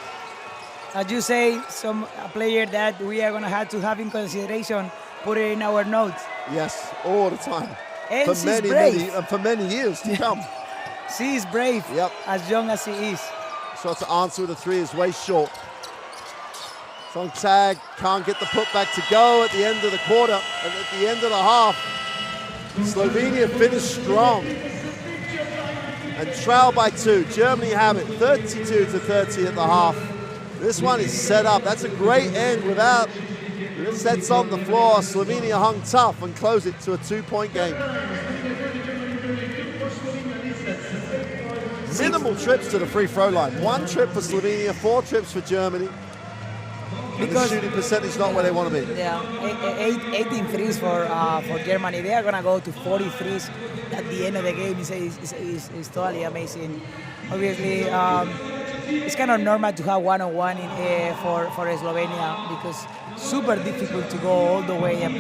As you say, a player that we are going to have in consideration, put it in our notes. Yes, all the time. And she's brave. For many years to come. She is brave, yep. As young as she is. Shot to answer with a three is way short. It's on tag, can't get the putback to go at the end of the quarter. And at the end of the half, Slovenia finished strong and trailed by 2. Germany have it 32-30 at the half. This one is set up. That's a great end without sets on the floor. Slovenia hung tough and closed it to a 2-point game. Minimal trips to the free throw line. 1 trip for Slovenia, 4 trips for Germany. Because the shooting percentage is not where they want to be. Yeah, 18 threes for Germany. They are going to go to 40 threes at the end of the game. It's totally amazing. Obviously, it's kind of normal to have one-on-one for Slovenia because super difficult to go all the way. And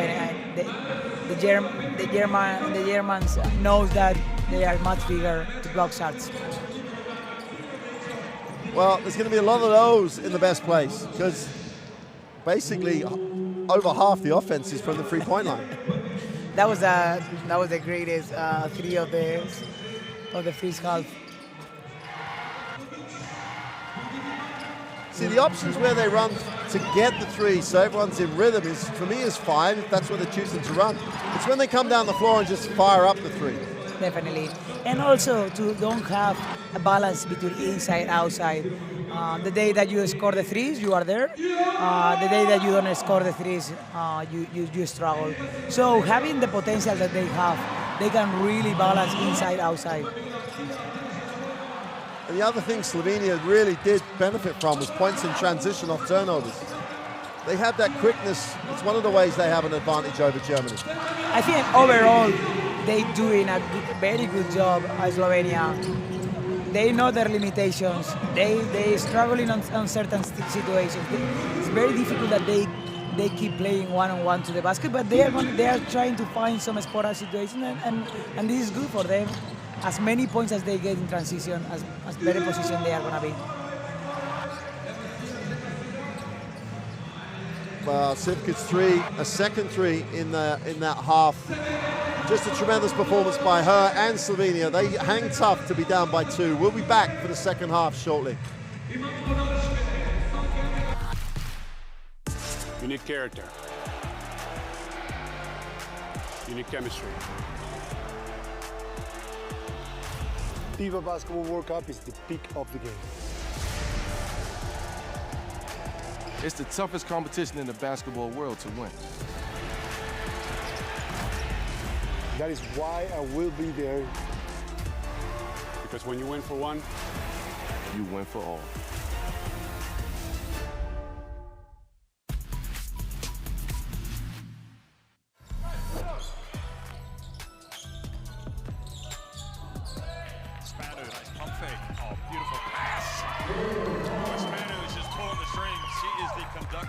the Germans knows that they are much bigger to block shots. Well, there's going to be a lot of those in the best place because basically over half the offense is from the three-point line. That was the greatest three of the first half. See, the options where they run to get the three so everyone's in rhythm is, for me, is fine if that's what they're choosing to run. It's when they come down the floor and just fire up the three. Definitely. And also to don't have a balance between inside, outside. The day that you score the threes, you are there. The day that you don't score the threes, you struggle. So having the potential that they have, they can really balance inside, outside. And the other thing Slovenia really did benefit from was points in transition off turnovers. They have that quickness. It's one of the ways they have an advantage over Germany. I think overall, they're doing a very good job as Slovenia. They know their limitations. They're struggling on certain situations. It's very difficult that they keep playing one-on-one to the basket, but they are trying to find some sporadic situations, and this is good for them. As many points as they get in transition, as better position they are going to be. Well, Sivka's three, a second three in that half. Just a tremendous performance by her and Slovenia. They hang tough to be down by 2. We'll be back for the second half shortly. You need character. You need chemistry. FIBA Basketball World Cup is the peak of the game. It's the toughest competition in the basketball world to win. That is why I will be there. Because when you win for one, you win for all.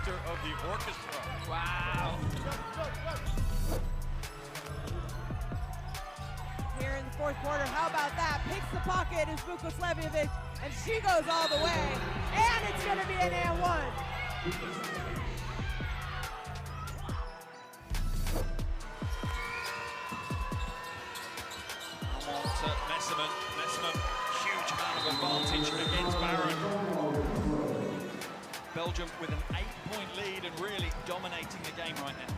Of the orchestra. Wow. Here in the fourth quarter, how about that? Picks the pocket is Vukoslevjevic, and she goes all the way. And it's going to be an and one. Messerman, huge amount of advantage against Barron. Belgium with an 8-point lead and really dominating the game right now.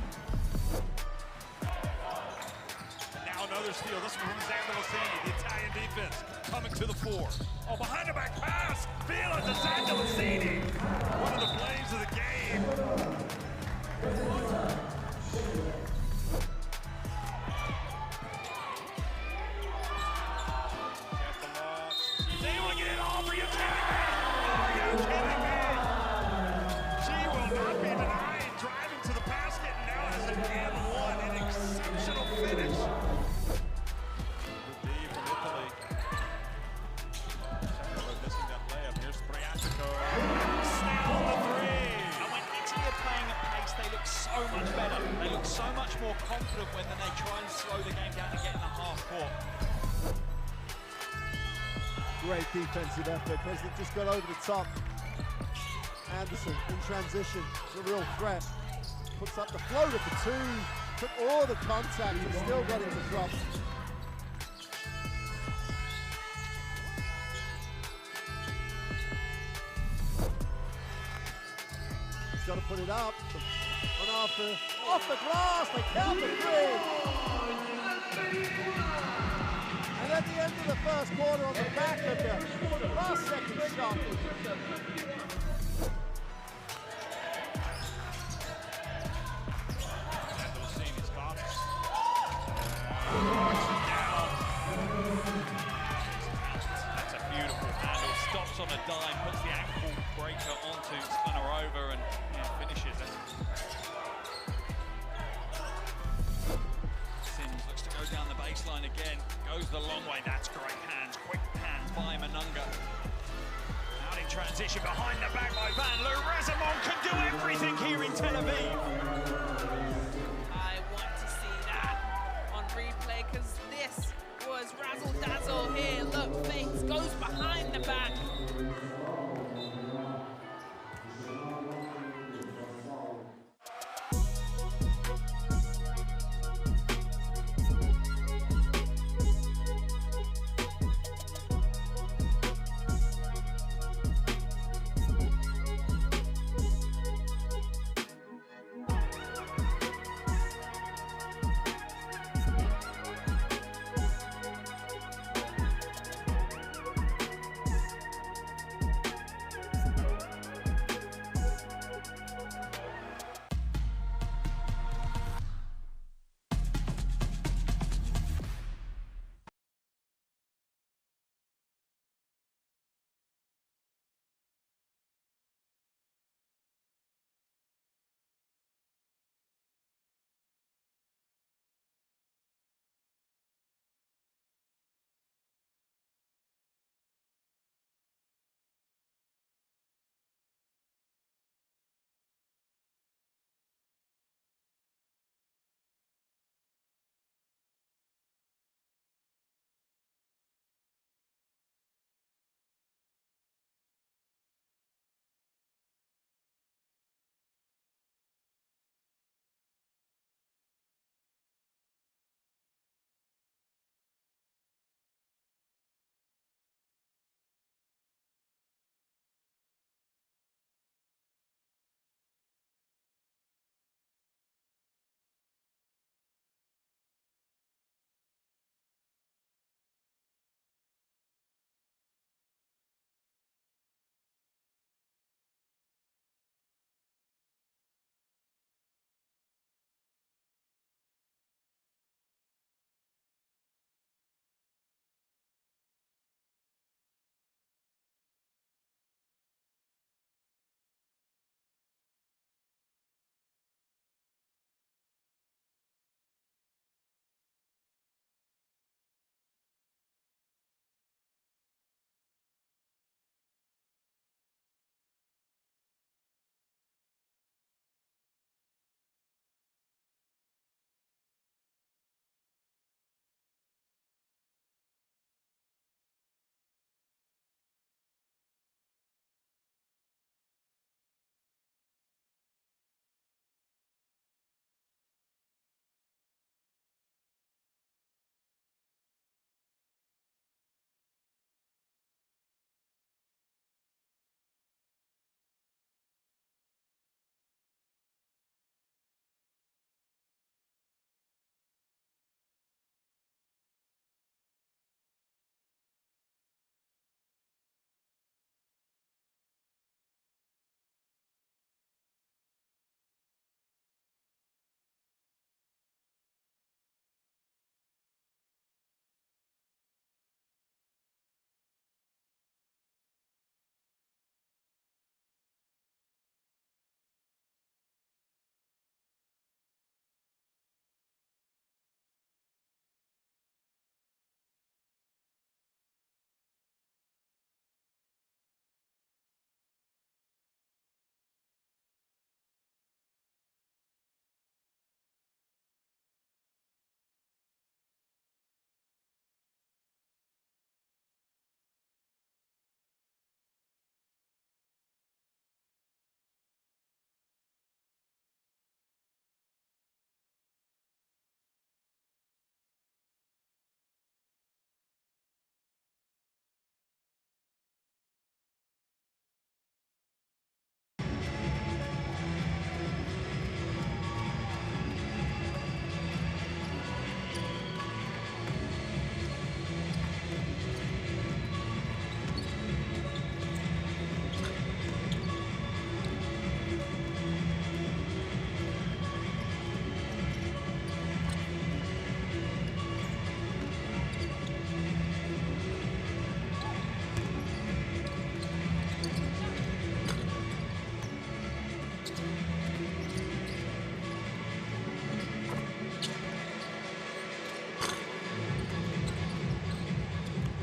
And now another steal. This one from Zandalicini, the Italian defense coming to the fore. Oh, behind the back pass. Fila to Zandalicini. One of the plays of the game. She's able to get it all for you, kidding me? Are you kidding me? She will not be denied, driving to the basket, and now has an and one, an exceptional finish. Good D from Italy. Shakova missing that layup. Here's Spriatico. Snell on the three. And when Italy are playing at pace, they look so much better. They look so so much more confident when they try and slow the game down and get in the half court. Great defensive effort. President just got over the top. Anderson in transition. It's a real threat. Puts up the floater for two. Took all the contact and still got him to drop. He's got to put it up. And off the glass, they count the three. And at the end of the first quarter, on the back of the last second shot. Randall's seen his box. That's a beautiful handle. Stops on a dime, puts the ankle breaker onto Spanarova and finishes it. Sims looks to go down the baseline again. Goes the long way. That's great hands. Quick hands by Manunga. Out in transition behind the back by Van Loo. Razamon can do everything here in Tel Aviv. I want to see that on replay because this was razzle dazzle here. Look, Fates goes behind the back.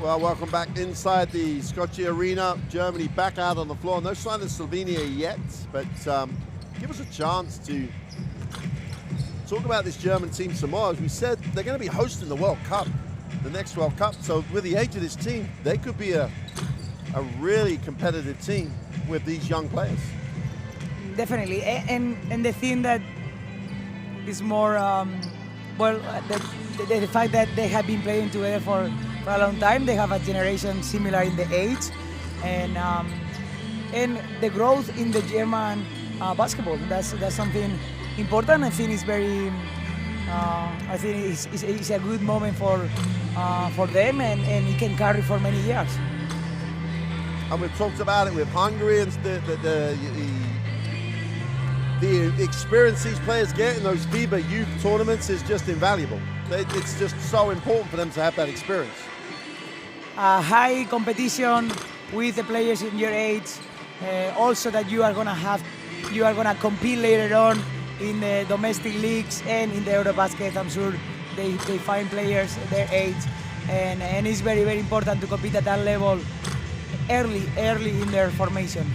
Well, welcome back inside the Skopje Arena. Germany back out on the floor. No sign of Slovenia yet, but give us a chance to talk about this German team some more. As we said, they're going to be hosting the World Cup, the next World Cup. So with the age of this team, they could be a really competitive team with these young players. Definitely, and the thing that is more, the fact that they have been playing together for a long time. They have a generation similar in the age, and the growth in the German basketball. That's something important. I think it's very. I think it's a good moment for them, and it can carry for many years. And we've talked about it with Hungary and the experience these players get in those FIBA youth tournaments is just invaluable. It's just so important for them to have that experience. High competition with the players in your age, also that you are gonna compete later on in the domestic leagues and in the EuroBasket. I'm sure they find players their age, and it's very, very important to compete at that level early in their formation.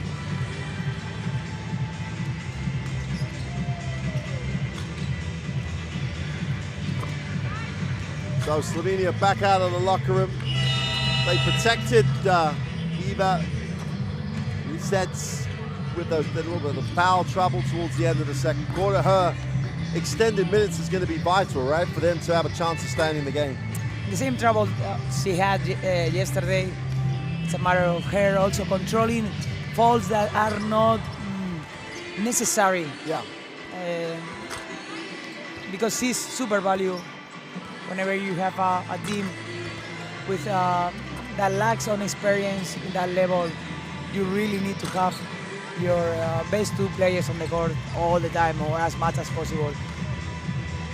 So Slovenia back out of the locker room. They protected FIBA resets with a little bit of foul trouble towards the end of the second quarter. Her extended minutes is going to be vital, right, for them to have a chance of staying in the game. The same trouble she had yesterday. It's a matter of her also controlling fouls that are not necessary. Yeah. Because she's super value. Whenever you have a team with that lacks on experience in that level, you really need to have your best two players on the court all the time or as much as possible.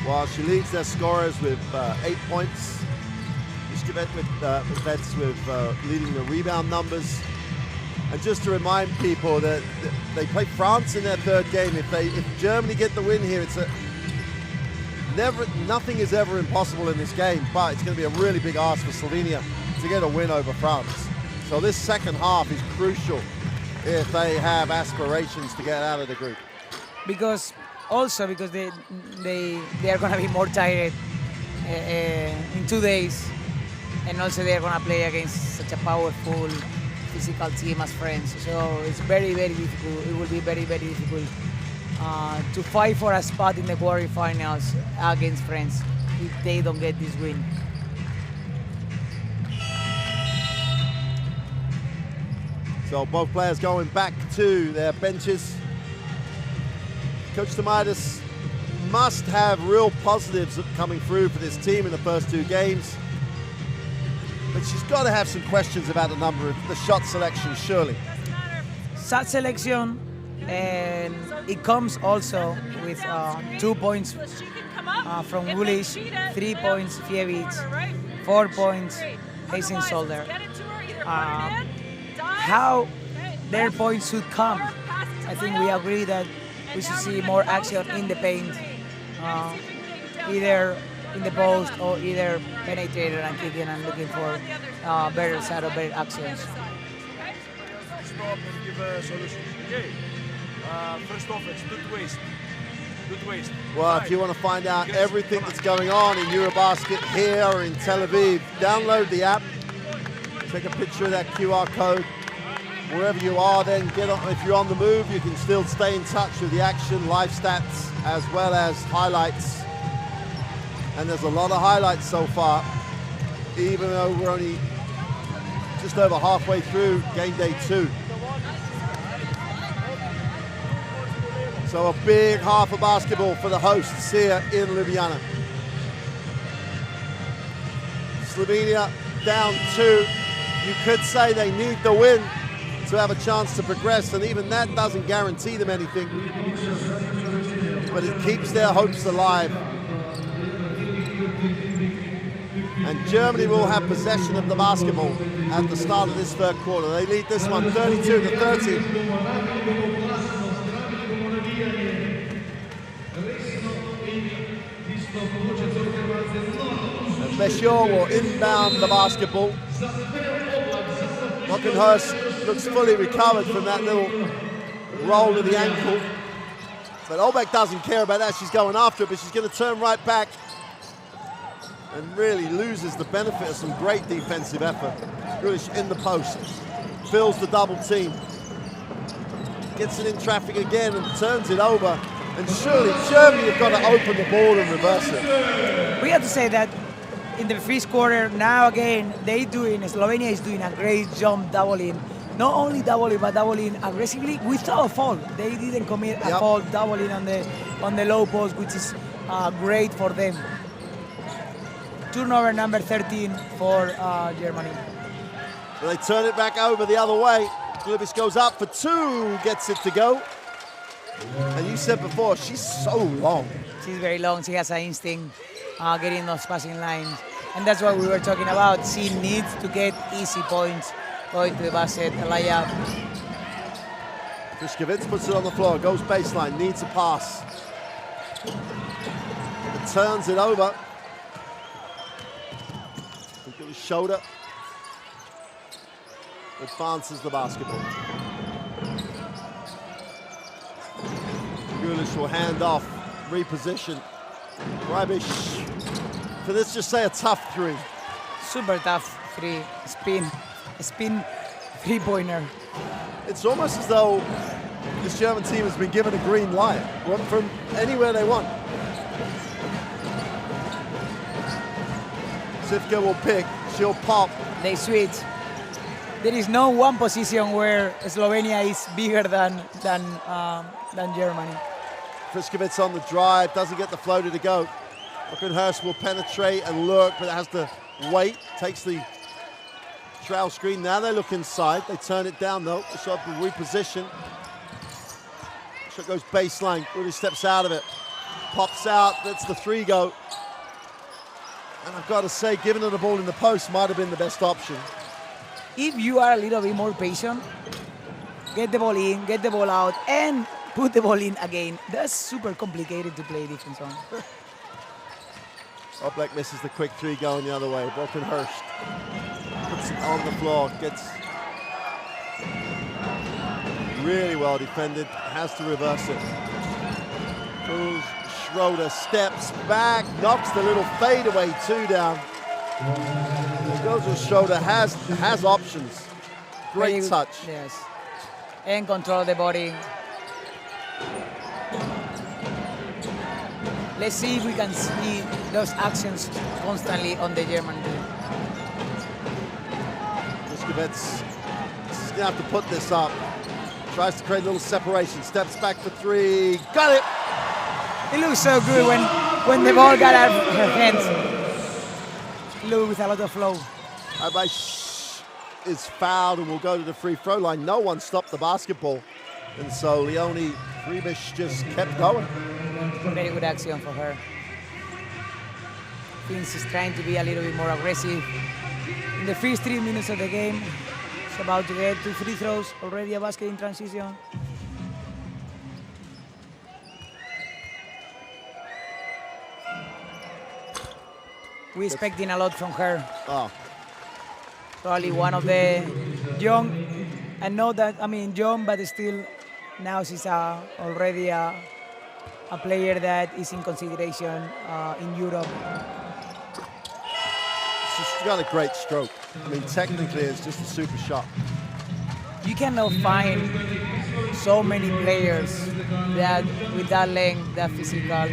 Well, she leads their scorers with 8 points. Vets with leading the rebound numbers. And just to remind people that they play France in their third game. If Germany get the win here, nothing is ever impossible in this game, but it's going to be a really big ask for Slovenia to get a win over France. So this second half is crucial if they have aspirations to get out of the group. Because they are going to be more tired in 2 days, and also they are going to play against such a powerful physical team as France. So it's very, very difficult. It will be very, very difficult to fight for a spot in the quarterfinals against France if they don't get this win. So both players going back to their benches. Coach Tomaitis must have real positives coming through for this team in the first 2 games. But she's got to have some questions about the shot selection, surely. Shot selection, and it comes also with 2 points from Gulish, 3 points Fievich, 4 points Hazen Solder. How their points should come. I think we agree that we should see more action in the paint, either in the post or either penetrating and kicking and looking for better side of better actions. Stop and give a solution. Okay. First off, it's good waste. Well, if you want to find out everything that's going on in EuroBasket here or in Tel Aviv, download the app, take a picture of that QR code. Wherever you are, then get on. If you're on the move, you can still stay in touch with the action, live stats, as well as highlights. And there's a lot of highlights so far, even though we're only just over halfway through game day 2. So a big half of basketball for the hosts here in Ljubljana. Slovenia down 2. You could say they need the win to have a chance to progress, and even that doesn't guarantee them anything. But it keeps their hopes alive. And Germany will have possession of the basketball at the start of this third quarter. They lead this one 32-30. And Beshore will inbound the basketball. Rockenhurst looks fully recovered from that little roll of the ankle. But Olbeck doesn't care about that. She's going after it, but she's going to turn right back and really loses the benefit of some great defensive effort. Grealish in the post, fills the double team, gets it in traffic again and turns it over. And surely Germany have got to open the ball and reverse it. We have to say that in the first quarter, now again, Slovenia is doing a great job doubling. Not only doubling, but doubling aggressively without a foul. They didn't commit a foul, doubling on the low post, which is great for them. Turnover number 13 for Germany. Well, they turn it back over the other way. Glibis goes up for two, gets it to go. And you said before, she's so long. She's very long. She has an instinct getting those passing lines. And that's what we were talking about. She needs to get easy points going to the basket, a layup. Kriškovic puts it on the floor, goes baseline, needs a pass. It turns it over. I think it was shoulder. Advances the basketball. Grealish will hand off, reposition. Reibisch, for this, just say a tough three. Super tough three, spin three-pointer. It's almost as though this German team has been given a green light from anywhere they want. Sivka will pick, she'll pop. They switch. There is no one position where Slovenia is bigger than Germany. Kriškovic on the drive, doesn't get the floater to go. Rockenhurst will penetrate and look, but it has to wait. Takes the trail screen. Now they look inside. They turn it down though. The shot will reposition. Shot goes baseline. Really steps out of it. Pops out. That's the three go. And I've got to say, giving her the ball in the post might have been the best option. If you are a little bit more patient, get the ball in, get the ball out, and put the ball in again. That's super complicated to play defense on. Oblak misses the quick three going the other way. Rockenhurst puts it on the floor, gets really well defended, has to reverse it. Pulls, Schroeder steps back, knocks the little fadeaway two down. Goes with Schroeder, has options. Great touch. Yes. And control the body. Let's see if we can see those actions constantly on the German team. Kriškovic is gonna have to put this up. Tries to create a little separation, steps back for three, got it! It looks so good when the ball got out of her hands. Look, with a lot of flow. Reibisch is fouled and will go to the free throw line. No one stopped the basketball. And so Leonie Reibisch just kept going. Very good action for her. Thinks she's trying to be a little bit more aggressive. In the first 3 minutes of the game, she's about to get 2 free throws, already a basket in transition. We're expecting a lot from her. Oh. Probably one of the young, and not that, I mean, young, but still now she's already a player that is in consideration in Europe. She's got a great stroke. I mean, technically, it's just a super shot. You cannot find so many players that with that length, that physical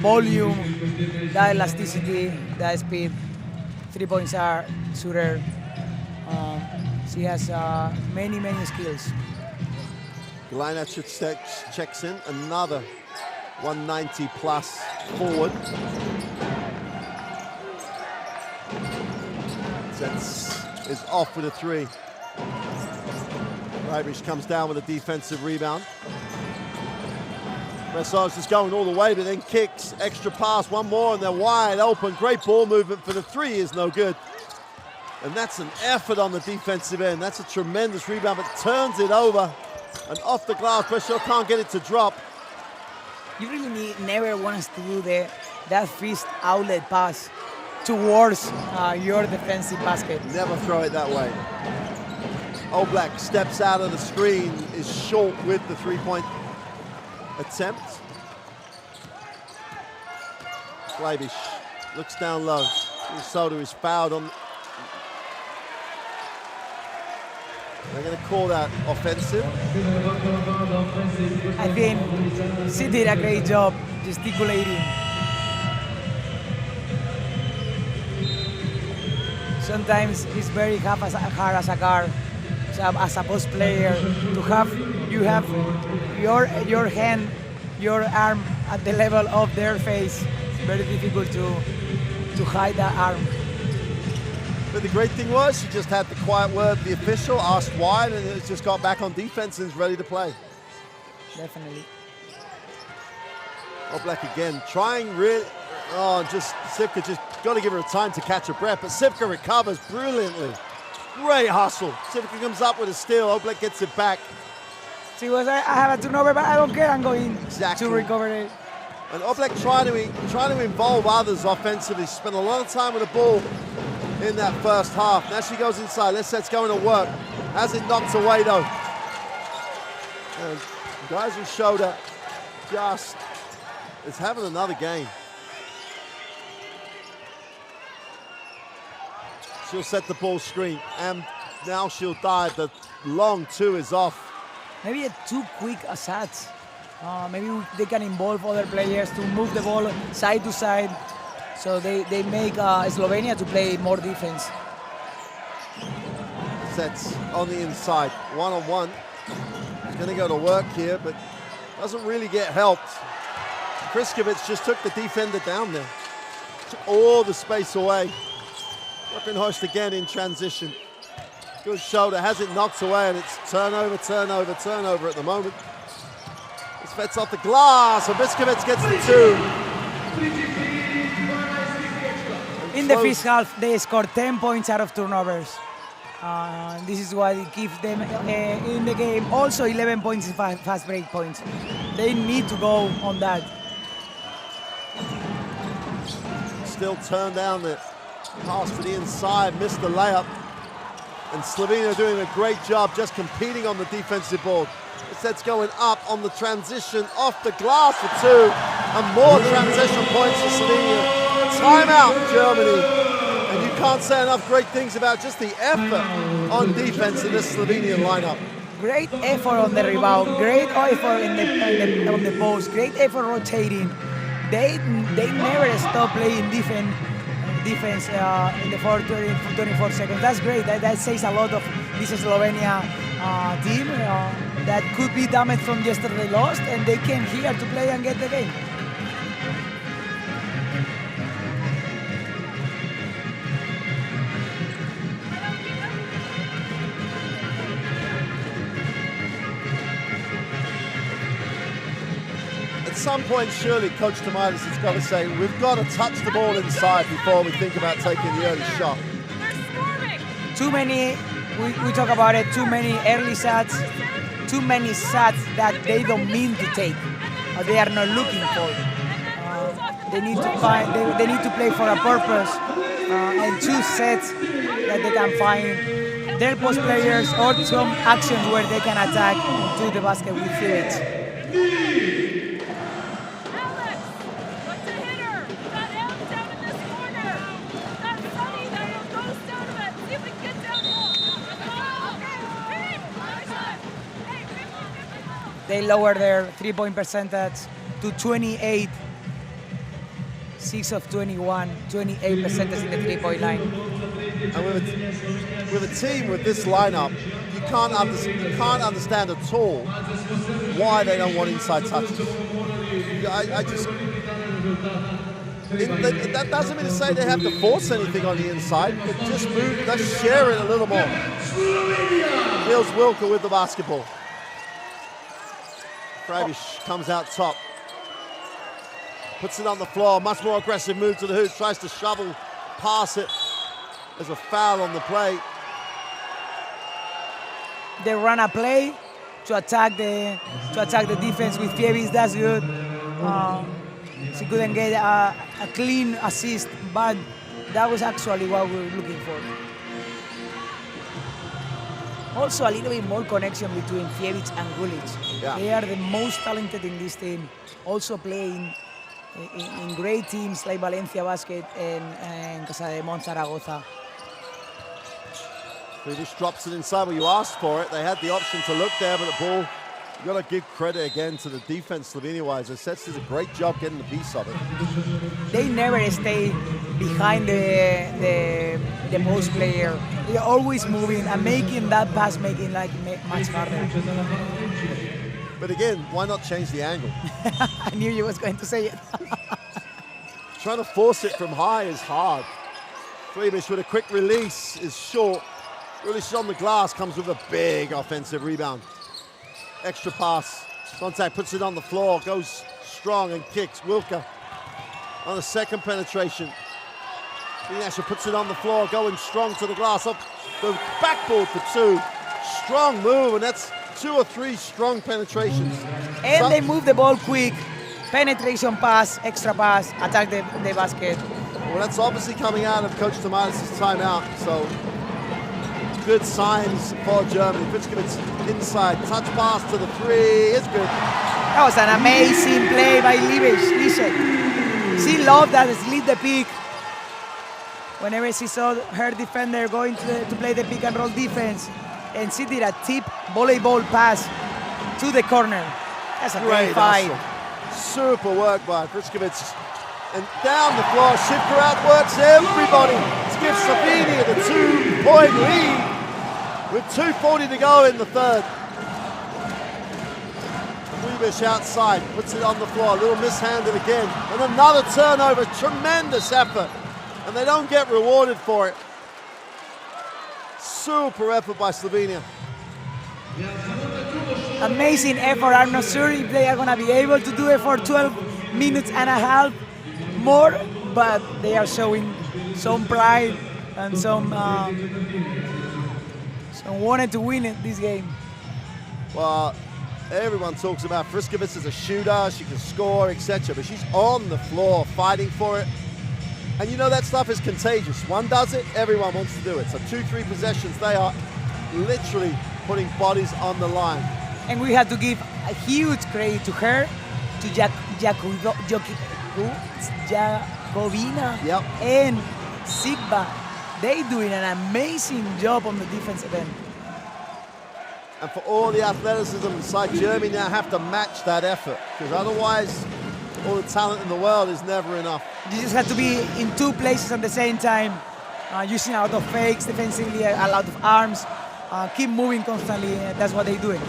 volume, that elasticity, that speed, three-point shooter. She has many skills. Galina checks in, another 190 plus forward. Zets is off with a three. Reibisch comes down with a defensive rebound. Ressage is going all the way, but then kicks, extra pass, one more, and they're wide open. Great ball movement for the three is no good. And that's an effort on the defensive end. That's a tremendous rebound, but turns it over. And off the glass, Ressage can't get it to drop. You really never want us to do that first outlet pass towards your defensive basket. Never throw it that way. Oblak steps out of the screen, is short with the three-point attempt. Flavish looks down low. Soda is fouled on. They're going to call that offensive. I think she did a great job gesticulating. Sometimes it's very hard as a guard, as a post player, to have your hand, your arm at the level of their face. It's very difficult to hide that arm. But the great thing was, she just had the quiet word of the official, asked why, and it just got back on defense and is ready to play. Definitely. Oblak again, trying really, Sivka just got to give her time to catch her breath, but Sivka recovers brilliantly. Great hustle. Sivka comes up with a steal, Oblak gets it back. She was, I have a turnover, but I don't care, I'm going Exactly. to recover it. And Oblak trying to involve others offensively. She spent a lot of time with the ball in that first half. Now she goes inside. Let's going to work. Has it knocked away though. And Geyser's shoulder just is having another game. She'll set the ball screen and now she'll dive. The long two is off. Maybe a too quick shots. Maybe they can involve other players to move the ball side to side. So they make Slovenia to play more defense. Sets on the inside, one-on-one. He's going to go to work here, but doesn't really get helped. Kriskovic just took the defender down there. Took all the space away. Brookenhorst again in transition. Good shoulder, has it knocked away, and it's turnover at the moment. This Svets off the glass, and Kriskovic gets the two. In the first half, they scored 10 points out of turnovers. This is what it gives them in the game. Also 11 points in fast break points. They need to go on that. Still turned down the pass to the inside, missed the layup. And Slovenia doing a great job just competing on the defensive board. The set's going up on the transition, off the glass for two. And more transition points for Slovenia. Timeout, Germany. And you can't say enough great things about just the effort on defense in this Slovenian lineup. Great effort on the rebound, great effort on the post, great effort rotating. They never stop playing defense in the 24 seconds. That's great. That says a lot of this Slovenia team that could be damaged from yesterday lost, and they came here to play and get the game. At some point, surely Coach Tomaitis has got to say, we've got to touch the ball inside before we think about taking the early shot. Too many, we talk about it, too many early shots, too many shots that they don't mean to take, or they are not looking for. They need to find, they need to play for a purpose and choose sets that they can find their post players or some actions where they can attack to the basket with it. They lowered their three-point percentage to 28, 6 of 21, 28% in the three-point line. And with a team with this lineup, you can't understand at all why they don't want inside touches. That doesn't mean to say they have to force anything on the inside, but just move, let's share it a little more. Here's Wilker with the basketball. Krabish comes out top. Puts it on the floor, much more aggressive move to the hoop, tries to shovel, pass it. There's a foul on the play. They run a play to attack the defense with Fievis. That's good. She couldn't get a clean assist, but That was actually what we were looking for. Also, a little bit more connection between Fievic and Gulic. Yeah. They are the most talented in this team. Also playing in great teams like Valencia Basket and Casa de Mon Zaragoza. Fievic drops it inside where you asked for it. They had the option to look there, but the ball, you got to give credit again to the defense, Slovenia-wise. The Sets did a great job getting the piece of it. They never stay behind the post player. They're always moving and making that pass, making like much harder. But again, why not change the angle? I knew you was going to say it. Trying to force it from high is hard. Fievic with a quick release is short. Releases on the glass, comes with a big offensive rebound. Extra pass. Contact, puts it on the floor, goes strong and kicks. Wilker on the second penetration. Ignacio puts it on the floor, going strong to the glass. Up the backboard for two. Strong move, and that's 2 or 3 strong penetrations. And they move the ball quick. Penetration pass, extra pass, attack the basket. Well, that's obviously coming out of Coach Tomatis' timeout, so good signs for Germany. Fitzgibbons inside, touch pass to the 3, it's good. That was an amazing play by Lisek. She loved that, slid the pick. Whenever she saw her defender going to play the pick and roll defense, and she did a tip volleyball pass to the corner. That's a great fight. Super work by Fitzgibbons. And down the floor, Shifter outworks everybody to give Slovenia the 2-point lead with 2:40 to go in the third. Fievic outside, puts it on the floor, a little mishanded again, and another turnover, tremendous effort, and they don't get rewarded for it. Super effort by Slovenia. Amazing effort. I'm not sure if they are going to be able to do it for 12 minutes and a half more, but they are showing some pride and some wanted to win it, this game. Well, everyone talks about Friskovic as a shooter, she can score, etc., but she's on the floor fighting for it. And you know that stuff is contagious. One does it, everyone wants to do it. So 2-3 possessions, they are literally putting bodies on the line. And we have to give a huge credit to her, to Jakobina, and Sigba. They're doing an amazing job on the defensive end. And for all the athleticism inside, Germany now have to match that effort, because otherwise all the talent in the world is never enough. You just have to be in 2 places at the same time, using a lot of fakes defensively, a lot of arms, keep moving constantly. That's what they're doing.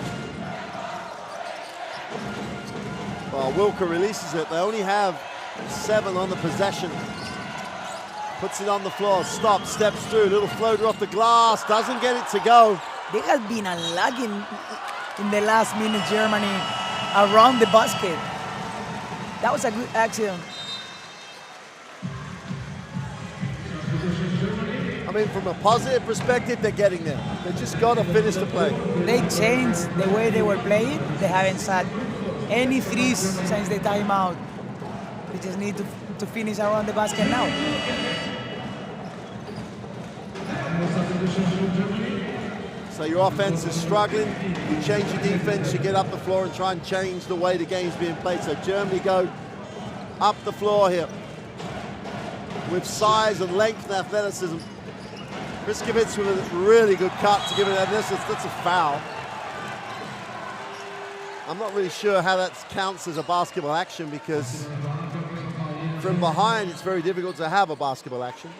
Well, Wilker releases it. They only have 7 on the possession. Puts it on the floor, stops, steps through, little floater off the glass, doesn't get it to go. They have been unlucky in the last minute, Germany, around the basket. That was a good accident. I mean, from a positive perspective, they're getting there. They just got to finish the play. They changed the way they were playing. They haven't shot any threes since the timeout. They just need to finish around the basket now. So your offense is struggling, you change your defense, you get up the floor and try and change the way the game's being played. So Germany go up the floor here with size and length and athleticism. Friskovic with a really good cut to give it, and that's a foul. I'm not really sure how that counts as a basketball action, because from behind it's very difficult to have a basketball action.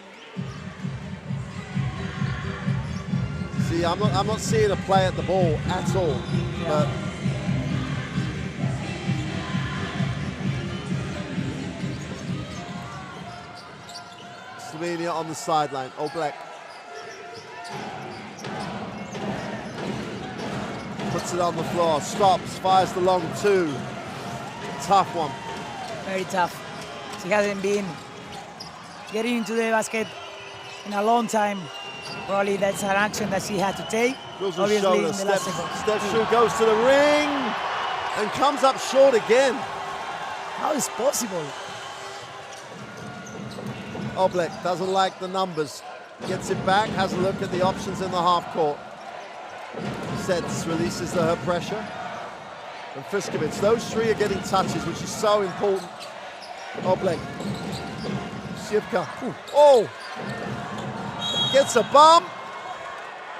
See, I'm not seeing a play at the ball at all. But Slovenia on the sideline. Oblak puts it on the floor, stops, fires the long 2. Tough one. Very tough. She hasn't been getting into the basket in a long time. Probably that's an action that she had to take. Obviously, shoulder, in the last second. steps through, goes to the ring, and comes up short again. How is possible? Oblek doesn't like the numbers. Gets it back, has a look at the options in the half court. Sets, releases her pressure. And Friskovic, those three are getting touches, which is so important. Oblek. Shivka. Oh! Gets a bump.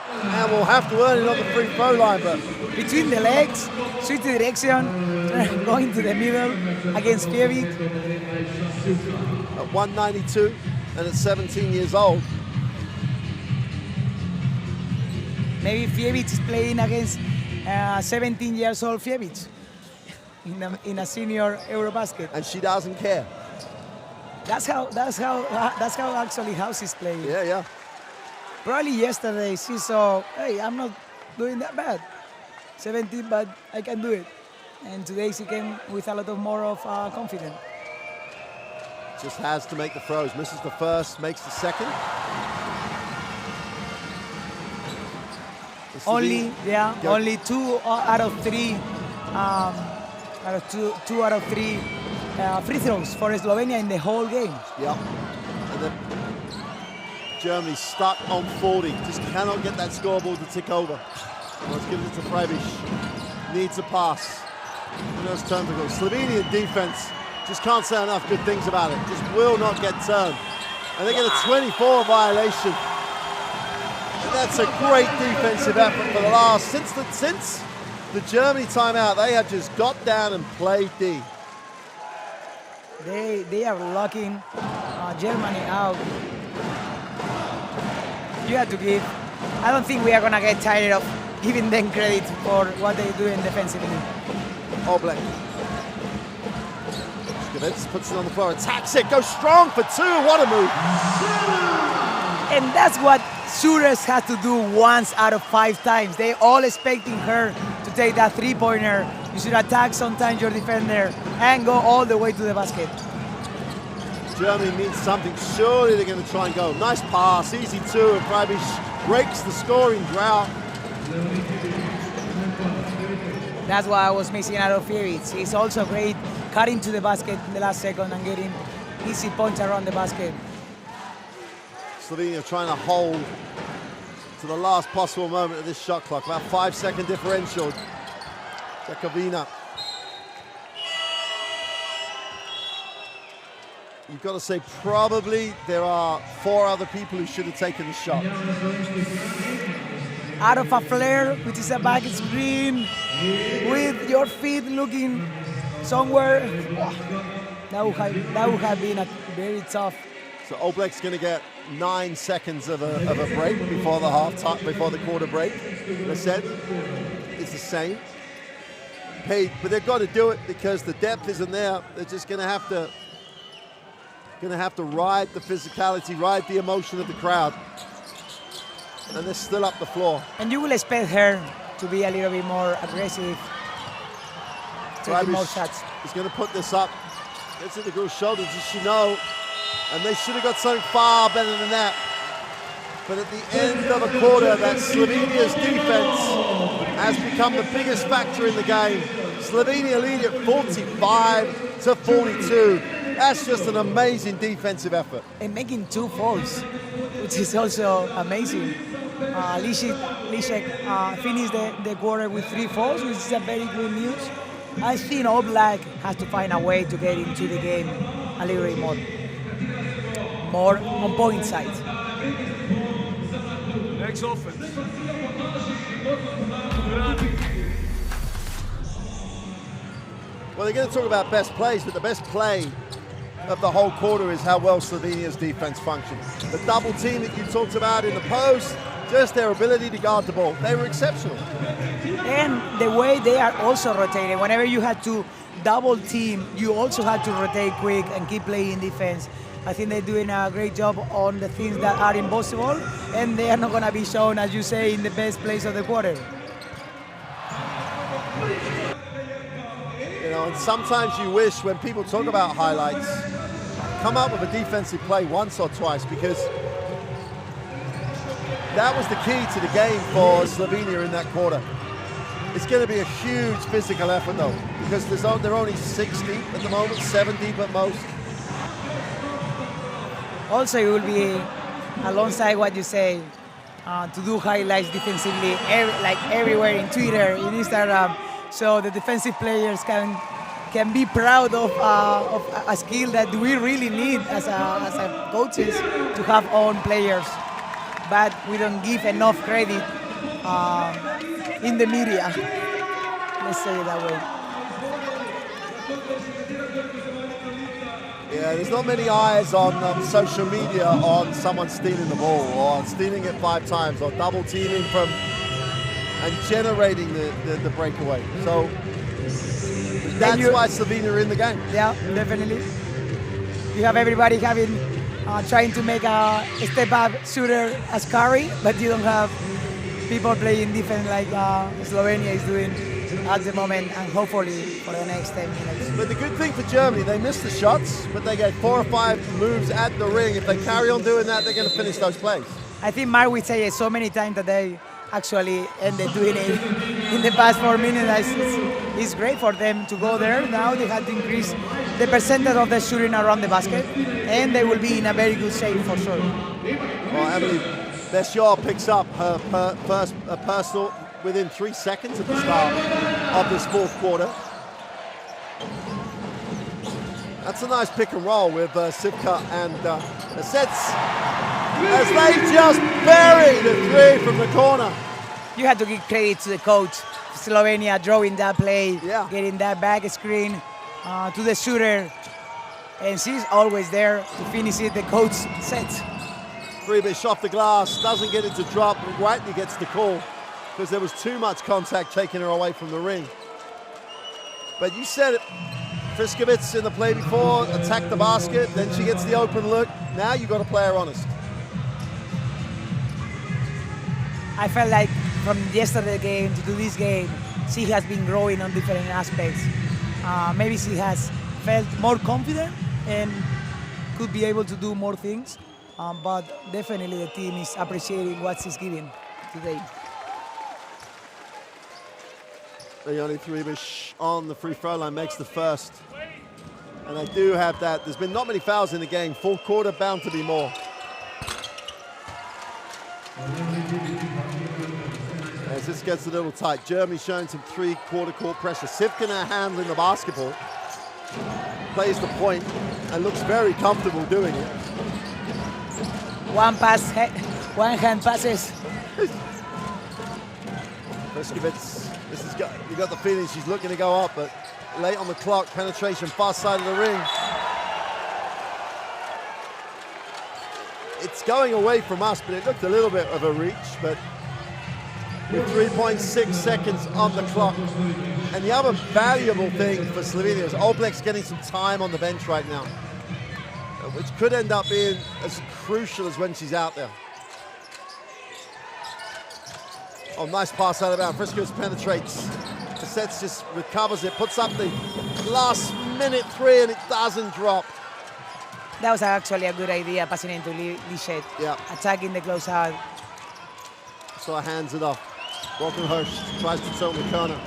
And we'll have to earn it on the free throw line, but between the legs, switch the direction, going to the middle against Fievic. At 192 and at 17 years old. Maybe Fievic is playing against 17 years old Fievic in a senior EuroBasket. And she doesn't care. That's how actually House is playing. Yeah. Probably yesterday she saw, hey, I'm not doing that bad. 17, but I can do it. And today she came with a lot of more of confidence. Just has to make the throws. Misses the first, makes the second. Only 2 out of 3. Two out of 3 free throws for Slovenia in the whole game. Yeah. And then Germany stuck on 40. Just cannot get that scoreboard to tick over. Let's give it to Freibisch. Needs a pass. Those turns are good. Slovenian defense, just can't say enough good things about it. Just will not get turned. And they get a 24 violation. And that's a great defensive effort for the last, since the Germany timeout, they have just got down and played D. They are locking Germany out. You have to give. I don't think we are gonna get tired of giving them credit for what they do in defensively. Oblek. Skivets puts it on the floor, attacks it, goes strong for 2. What a move! And that's what shooters have to do once out of 5 times. They all expecting her to take that 3-pointer. You should attack sometimes your defender and go all the way to the basket. Germany needs something. Surely they're going to try and go. Nice pass, easy 2, and Freibisch breaks the scoring drought. That's what I was missing out of Fievic. He's also great cutting to the basket in the last second and getting easy points around the basket. Slovenia trying to hold to the last possible moment of this shot clock. About 5-second differential. Jakovina. You've got to say probably there are 4 other people who should have taken the shot. Out of a flare, which is a back screen, with your feet looking somewhere. That would have been a very tough. So Oblek's going to get 9 seconds of a break before the before the quarter break. As I said, it's the same. Hey, but they've got to do it because the depth isn't there. They're just going to have to ride the physicality, ride the emotion of the crowd. And they're still up the floor. And you will expect her to be a little bit more aggressive, taking more shots. He's going to put this up. Gets at the girl's shoulders, as you know. And they should have got something far better than that. But at the end of a quarter, that Slovenia's defense has become the biggest factor in the game. Slovenia lead at 45-42. That's just an amazing defensive effort. And making 2 fouls, which is also amazing. Lishek finished the quarter with 3 fouls, which is a very good news. I think Oblak has to find a way to get into the game a little bit more on point side. Next offense. Well, they're going to talk about best plays, but the best play of the whole quarter is how well Slovenia's defense functions. The double team that you talked about in the post, just their ability to guard the ball. They were exceptional. And the way they are also rotating. Whenever you had to double team, you also had to rotate quick and keep playing defense. I think they're doing a great job on the things that are impossible, and they are not going to be shown, as you say, in the best plays of the quarter. You know, and sometimes you wish when people talk about highlights, come up with a defensive play once or twice, because that was the key to the game for Slovenia in that quarter. It's going to be a huge physical effort, though, because they're only 6 deep at the moment, 7 deep at most. Also, it will be alongside what you say to do highlights defensively, like everywhere in Twitter, in Instagram, so the defensive players can be proud of a skill that we really need as a coaches to have own players, but we don't give enough credit in the media. Let's say it that way. Yeah, there's not many eyes on social media on someone stealing the ball or stealing it 5 times or double teaming from and generating the breakaway. So that's why Slovenia are in the game. Yeah, definitely. You have everybody trying to make a step-up shooter as Curry, but you don't have people playing defense like Slovenia is doing at the moment, and hopefully for the next 10 minutes. But the good thing for Germany, they missed the shots, but they get 4 or 5 moves at the ring. If they carry on doing that, they're going to finish those plays. I think Mark would say it so many times that they actually ended doing it in the past 4 minutes. It's great for them to go there. Now they have to increase the percentage of the shooting around the basket, and they will be in a very good shape for sure. Well, Emily Bessier picks up her first personal within 3 seconds at the start of this 4th quarter. That's a nice pick and roll with Sivka and Sets as they just bury the 3 from the corner. You have to give credit to the coach, Slovenia, drawing that play, getting that back screen to the shooter, and she's always there to finish it. The coach sets. Freebish off the glass, doesn't get it to drop, and Whiteley gets the call because there was too much contact taking her away from the ring. But you said it, Friskowitz in the play before, attacked the basket, then she gets the open look. Now you've got to play her honest. I felt like from yesterday's game to this game, she has been growing on different aspects. Maybe she has felt more confident and could be able to do more things. But definitely the team is appreciating what she's giving today. Leonie Freebish on the free throw line makes the first. And they do have that. There's been not many fouls in the game. 4th quarter, bound to be more. As this gets a little tight. Germany showing some 3/4 court pressure. Sivka now handling the basketball. Plays the point and looks very comfortable doing it. One hand passes. Friskowitz, you got the feeling she's looking to go up, but late on the clock, penetration far side of the ring. It's going away from us, but it looked a little bit of a reach, but with 3.6 seconds on the clock. And the other valuable thing for Slovenia is Oblek's getting some time on the bench right now, which could end up being as crucial as when she's out there. Oh, nice pass out of bounds. Friskowitz penetrates. Cassettes just recovers it, puts up the last minute 3, and it doesn't drop. That was actually a good idea, passing into Lishet. Yeah. Attacking the closeout. So hands it off. Brockenhurst tries to turn the corner.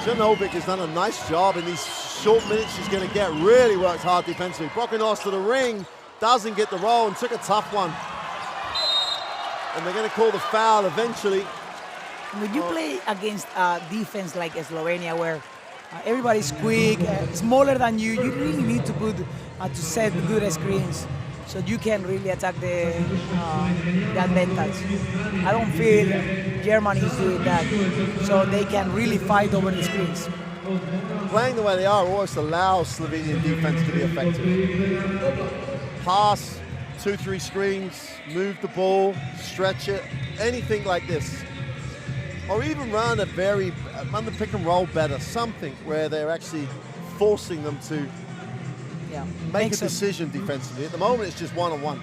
Janovic has done a nice job in these short minutes she's going to get. Really works hard defensively. Brockenhurst to the ring, doesn't get the roll and took a tough one. And they're going to call the foul eventually. When you play against a defense like Slovenia, where everybody's quick, smaller than you, you really need to put to set good screens so you can really attack the advantage. I don't feel Germany is doing that, so they can really fight over the screens. Playing the way they are always allows Slovenian defense to be effective. Pass, 2-3 screens, move the ball, stretch it, anything like this. Or even run the pick and roll better, something where they're actually forcing them to make a decision defensively. At the moment, it's just one-on-one.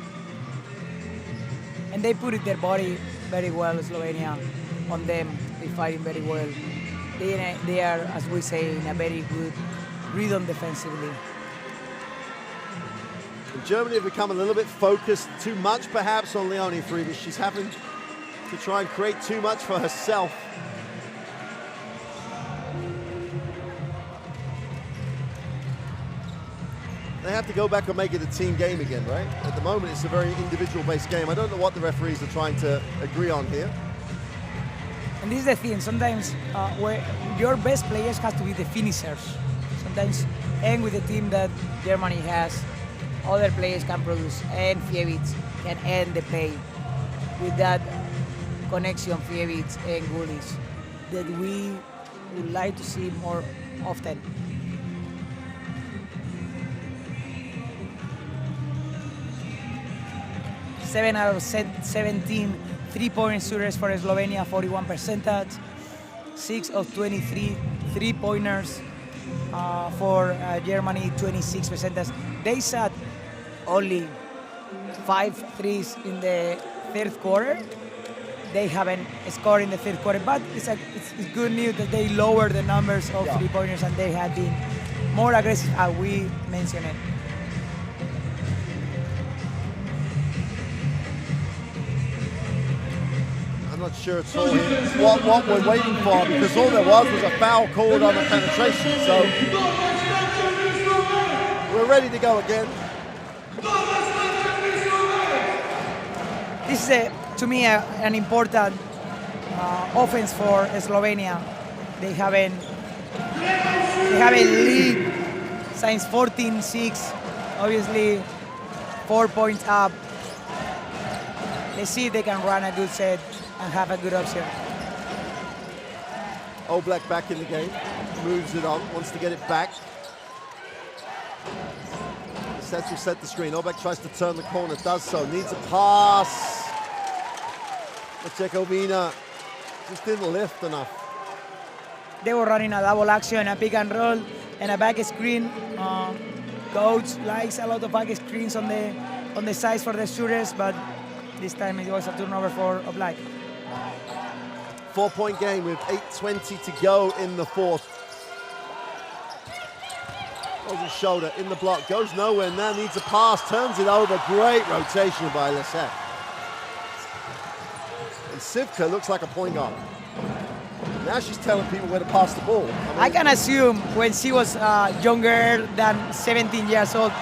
And they put it their body very well, Slovenia, on them. They're fighting very well. They are, as we say, in a very good rhythm defensively. And Germany have become a little bit focused, too much perhaps, on Leonie Freebish. She's having to try and create too much for herself. They have to go back and make it a team game again, right? At the moment, it's a very individual-based game. I don't know what the referees are trying to agree on here. And this is the thing, sometimes where your best players have to be the finishers. Sometimes, and with the team that Germany has, other players can produce, and Fiebitz can end the play with that connection, Fiebitz and Gulic, that we would like to see more often. 7 out of 17 three-point shooters for Slovenia, 41 percentage. 6 of 23 three-pointers for Germany, 26 percentage. They shot only 5 threes in the third quarter. They haven't scored in the third quarter, but it's good news that they lowered the numbers of three-pointers and they have been more aggressive, as we mentioned it. I'm not sure it's all what we're waiting for, because all there was a foul called on the penetration. So we're ready to go again. This is, to me, an important offense for Slovenia. They haven't lead since 14-6. Obviously, 4 points up. Let's see if they can run a good set and have a good option. Oblak back in the game, moves it on, wants to get it back. The Sets will set the screen. Oblak tries to turn the corner, does so, needs a pass. Herzegovina just didn't lift enough. They were running a double action, a pick and roll, and a back screen. Coach likes a lot of back screens on the sides for the shooters, but this time it was a turnover for Oblak. 4-point game with 8:20 to go in the fourth. Goes his shoulder in the block, goes nowhere, now needs a pass, turns it over. Great rotation by Lisette. And Sivka looks like a point guard. Now she's telling people where to pass the ball. I can assume when she was younger than 17 years old,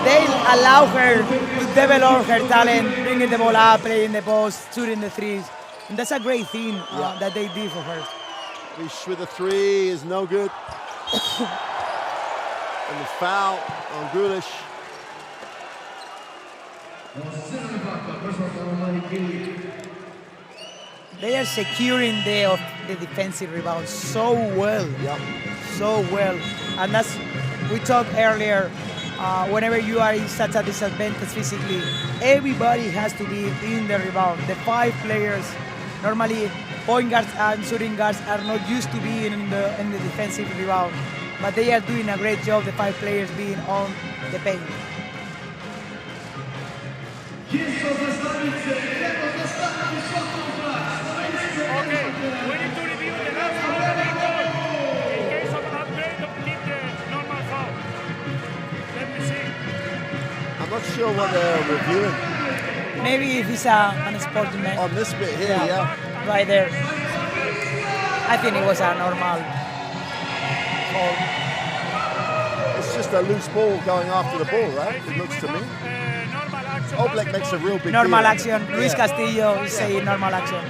they allow her to develop her talent, bringing the ball up, playing the post, shooting the threes. And that's a great thing that they did for her. Rish with a three is no good. And the foul on Gulic. They are securing the defensive rebound so well. So well. And that's, we talked earlier, whenever you are in such a disadvantage physically, everybody has to be in the rebound. The 5 players, normally point guards and shooting guards, are not used to being in the defensive rebound, but they are doing a great job, the 5 players being on the paint. Okay, we need to review the last foul that they called. In case of upgrade, keep the normal foul. Let me see. I'm not sure what they're reviewing. Maybe if it's an sporting man. On this bit here, yeah. Right there. I think it was a normal foul. It's just a loose ball going after the ball, right? It looks to me. Oblak makes a real big normal deal. action. Luis Castillo is saying normal action.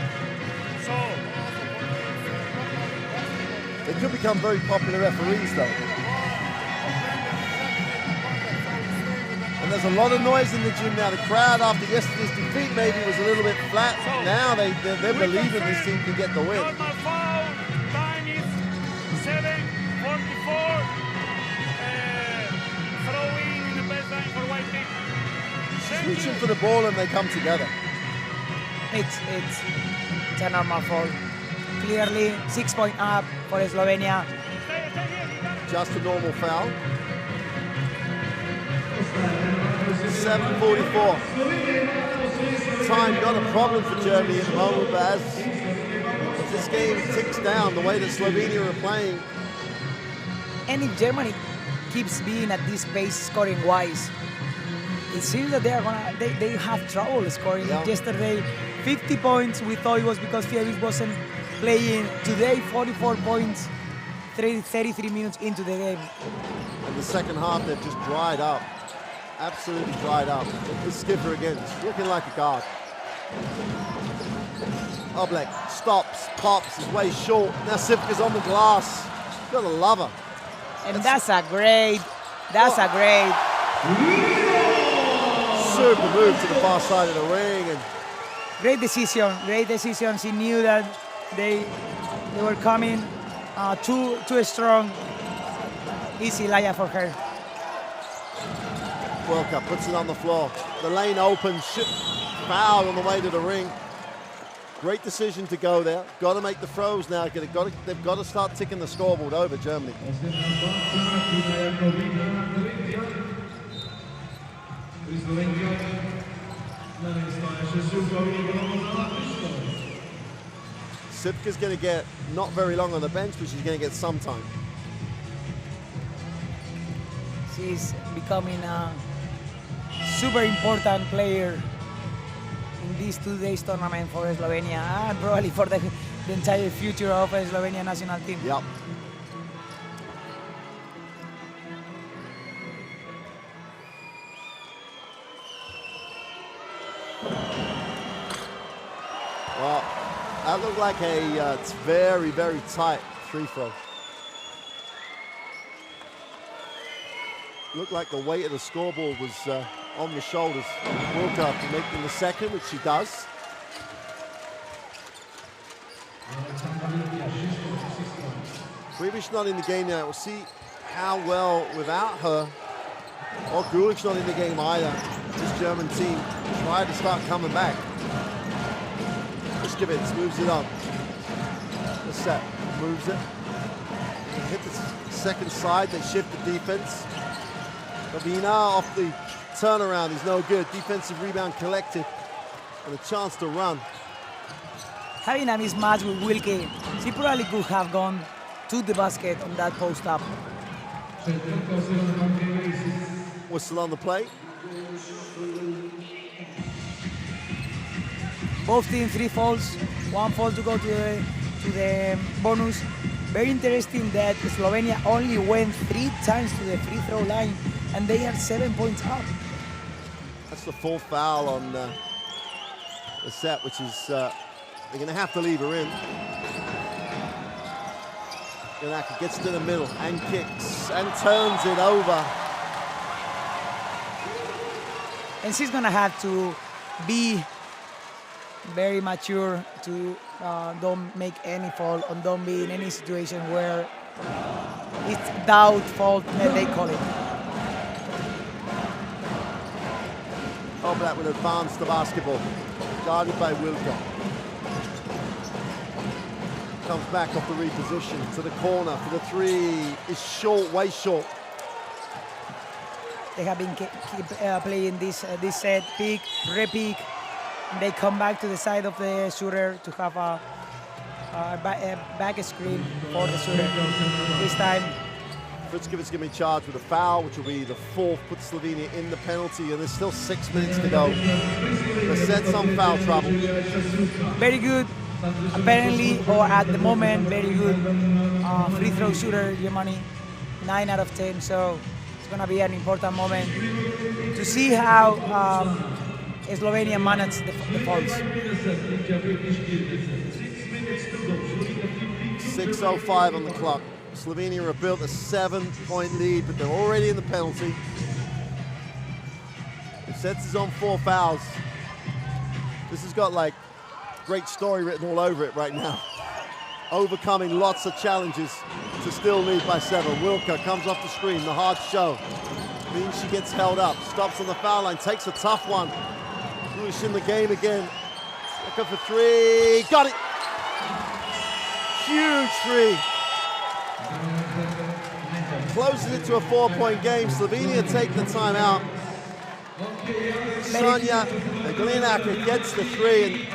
They could become very popular referees, though. And there's a lot of noise in the gym now. The crowd, after yesterday's defeat, maybe was a little bit flat. Now they're believing this team can get the win. Normal foul, time is 7:44. Throwing in the baseline for white team. Reaching for the ball and they come together. It's a normal foul. Clearly 6 point up for Slovenia. Just a normal foul. 7:44. Time not a problem for Germany at the moment, but as this game ticks down, the way that Slovenia are playing. And if Germany keeps being at this pace scoring wise, it seems that they have trouble scoring. Yesterday, 50 points. We thought it was because Fiebitz wasn't playing. Today, 44 points 33 minutes into the game. And the second half, they've just dried up. Absolutely dried up. The skipper again, looking like a guard. Oblak stops, pops, is way short. Now Sivka's on the glass. Gotta love her. And that's a great super move to the far side of the ring. And great decision. She knew that they were coming too strong. Easy layup for her. World Cup puts it on the floor. The lane opens, foul on the way to the ring. Great decision to go there. Got to make the throws now. They've got to start ticking the scoreboard over, Germany. Sipka's going to get not very long on the bench, but she's going to get some time. She's becoming a super important player in this 2 days tournament for Slovenia and probably for the entire future of the Slovenia national team. Yep. Well, that looked like a it's very, very tight free throw. Looked like the weight of the scoreboard was on the shoulders of Wilka for making the second, which she does. Gribish not in the game now. We'll see how well without her, or Gulick's not in the game either. This German team tried to start coming back. Iskevitz moves it on. The set moves it. They hit the second side, they shift the defense. Lavina off the turnaround is no good. Defensive rebound collected and a chance to run. Having a mismatch with Wilke, she probably could have gone to the basket on that post-up. Whistle on the play. Both teams 3 fouls, 1 foul to go to the bonus. Very interesting that Slovenia only went 3 times to the free throw line and they are 7 points up. That's the 4th foul on the set, which is, they're going to have to leave her in. Yanaka gets to the middle and kicks and turns it over. And she's going to have to be very mature to don't make any foul and don't be in any situation where it's doubt fault, they call it. Oblak will advance the basketball, guarded by Wilka. Comes back off the reposition to the corner for the 3. Is short, way short. They have been playing this set, pick, repick. They come back to the side of the shooter to have a back screen for the shooter. This time, Fritzkevitz going to be charged with a foul, which will be the 4th, put Slovenia in the penalty, and there's still 6 minutes to go. The set's on foul trouble. Very good, apparently, or at the moment, very good free throw shooter, Germany, 9 out of 10. So it's going to be an important moment to see how Slovenia managed the fouls. 6:05 on the clock. Slovenia have built a 7-point lead, but they're already in the penalty. The sets is on 4 fouls. This has got like great story written all over it right now. Overcoming lots of challenges to still lead by 7. Wilka comes off the screen, the hard show. Means she gets held up, stops on the foul line, takes a tough one. Bush in the game again. Looking for 3, got it! Huge 3. Closes it to a 4-point game. Slovenia take the timeout. Sonja Glinaker gets the 3,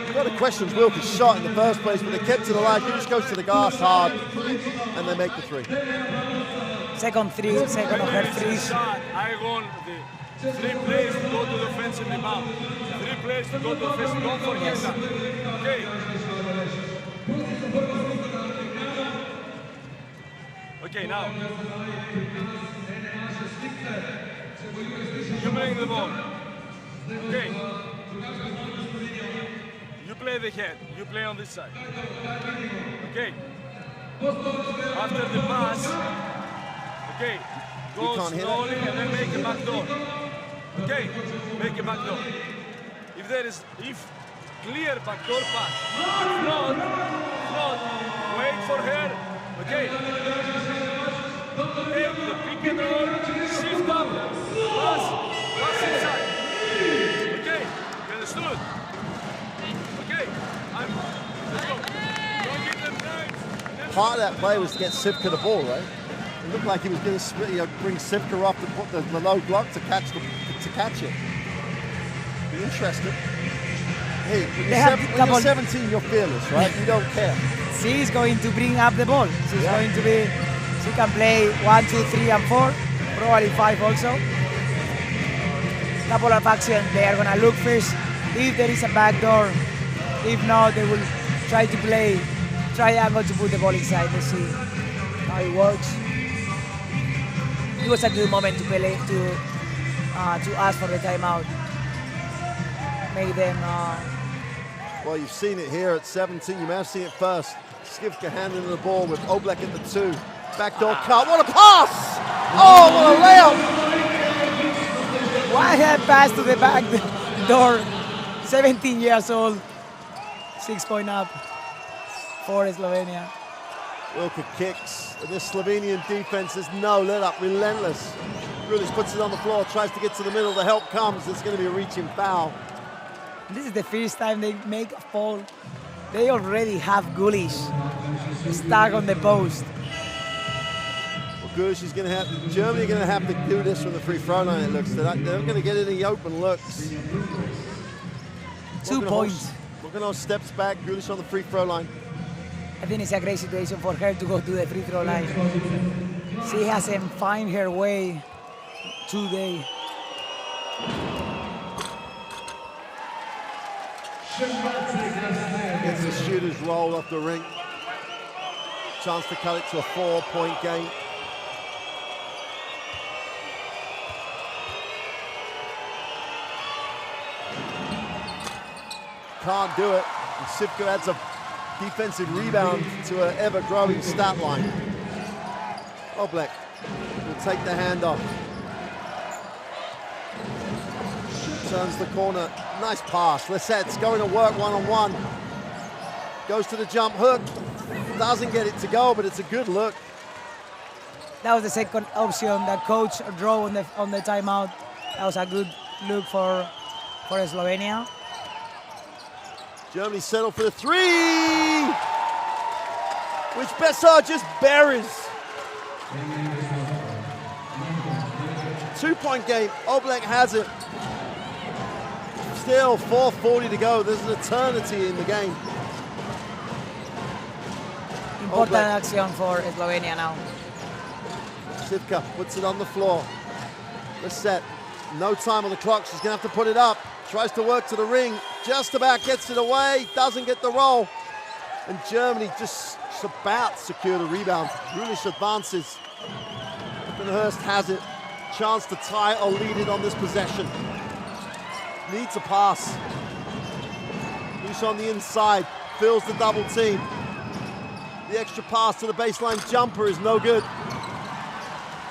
and got to question Wilker's shot in the first place, but they kept it alive. He just goes to the glass hard, and they make the 3. Second of her 3s. I want the 3 plays to go to the offensive rebound. 3 plays to go to the offensive. Don't forget that. Okay. Okay, now. You bring the ball. Okay. You play the head. You play on this side. Okay. After the pass, okay, go slowly and then make a back door. Okay, make a back door. If clear back door pass. If not, wait for her. Okay. Take the pick and roll, shift up, pass inside. Okay, you understood? Okay, let's go. Don't give them time. Part of that play was to get Sivka the ball, right? It looked like he was going to bring Sivka up and put the low block to catch it. Be interesting. Hey, when you're 17, you're fearless, right? You don't care. She's going to bring up the ball. She's going to be. She can play 1, 2, 3, and 4, probably 5 also. Couple of actions. They are gonna look first if there is a back door. If not, they will try to play triangle to put the ball inside. Let's see how it works. It was a good moment to play to ask for the timeout. Make them. Well, you've seen it here at 17. You may have seen it first. Skivka handling the ball with Oblak at the 2. Backdoor cut. What a pass! Oh, what a layup! One hand pass to the back door. 17 years old. 6 point up for Slovenia. Wilka kicks. This Slovenian defense is no let up, relentless. Grulic puts it on the floor, tries to get to the middle. The help comes. It's going to be a reaching foul. This is the first time they make a foul. They already have Gulic stuck on the post. Well, Gulic is going to have, Germany are going to have to do this from the free throw line, it looks. They're not going to get any open looks. 2 points. Look at those steps back, Gulic on the free throw line. I think it's a great situation for her to go to the free throw line. She hasn't found her way today. Gets the shooter's roll off the ring. Chance to cut it to a 4-point game. Can't do it. And Sivka adds a defensive rebound to her ever-growing stat line. Oblak will take the handoff. Turns the corner. Nice pass. Lissette's going to work one-on-one. Goes to the jump hook. Doesn't get it to go, but it's a good look. That was the second option that coach drew on the timeout. That was a good look for Slovenia. Germany settled for the 3, which Bessar just buries. 2-point game. Oblak has it. Still 4:40 to go. There's an eternity in the game. Important action for Slovenia now. Sivka puts it on the floor. Lisette, no time on the clock. She's going to have to put it up. Tries to work to the ring. Just about gets it away. Doesn't get the roll. And Germany just about secure the rebound. Grulic advances. Hurst has it. Chance to tie or lead it on this possession. Needs a pass. Loose on the inside. Fills the double team. The extra pass to the baseline jumper is no good.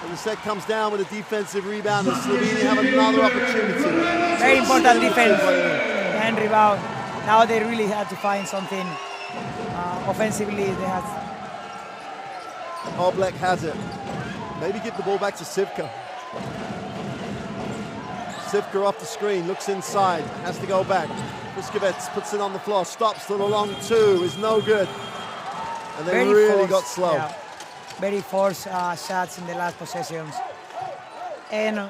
And the set comes down with a defensive rebound, and Slovenia have another opportunity. Very important defense and rebound. Now they really have to find something offensively. They have. Oblak has it. Maybe give the ball back to Sivka. Sivka off the screen, looks inside, has to go back. Puskovets puts it on the floor, stops to the long 2, is no good. And they really got slow. Yeah. Very forced shots in the last possessions. And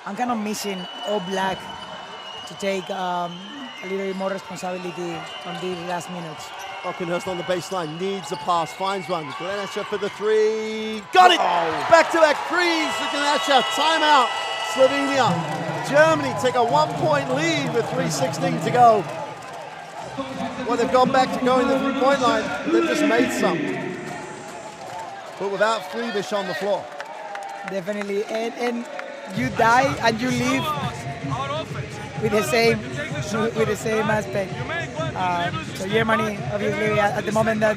I'm kind of missing Oblak to take a little bit more responsibility on these last minutes. Hurst on the baseline, needs a pass, finds one. Granacha for the 3, got it! Back-to-back threes for Granacha, timeout, Slovenia. Germany take a 1-point lead with 3:16 to go. Well, they've gone back to going to the 3-point line. They've just made some. but without FIBA on the floor. Definitely, and you die and you leave with the same aspect. So Germany, obviously, at the moment that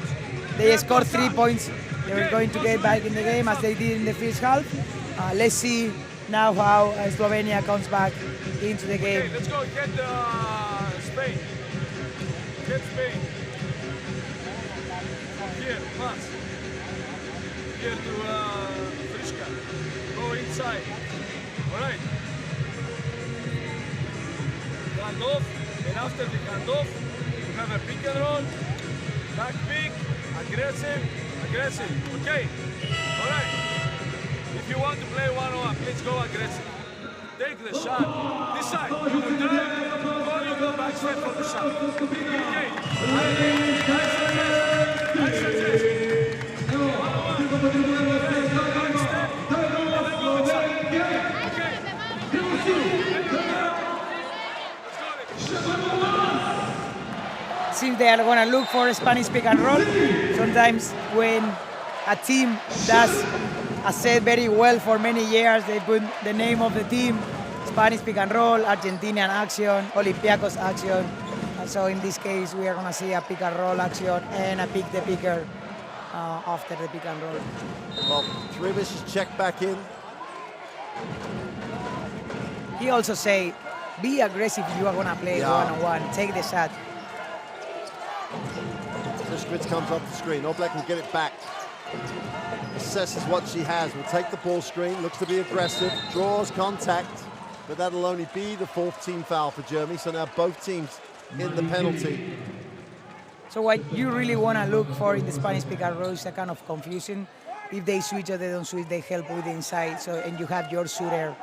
they scored 3 points, they were going to get back in the game as they did in the first half. Let's see now how Slovenia comes back into the game. Okay, let's go get Spain. Get Spain. Here, pass. Here to Friska. Go inside. All right. Handoff, and after the handoff, you have a pick and roll, back pick, aggressive, aggressive. Okay. All right. If you want to play one-on-one, please go aggressive. Take the shot. Decide. You will drive or you go back straight for the shot. Okay. I suggest. One-on-one. Back step. And then go inside. Okay. Since they are going to look for a Spanish pick and roll, sometimes when a team does a set very well for many years, they put the name of the team, Spanish pick and roll, Argentinian action, Olympiacos action. So in this case, we are going to see a pick and roll action and a pick the picker after the pick and roll. Well, Trivish is checked back in. He also say, be aggressive if you are going to play one-on-one, take the shot. Friska comes off the screen. Oblak will get it back. Assesses what she has. Will take the ball screen. Looks to be aggressive. Draws contact. But that'll only be the 4th team foul for Germany. So now both teams in the penalty. So what you really want to look for in the Spanish pick and roll is a kind of confusion. If they switch or they don't switch, they help with the inside. So and you have your shooter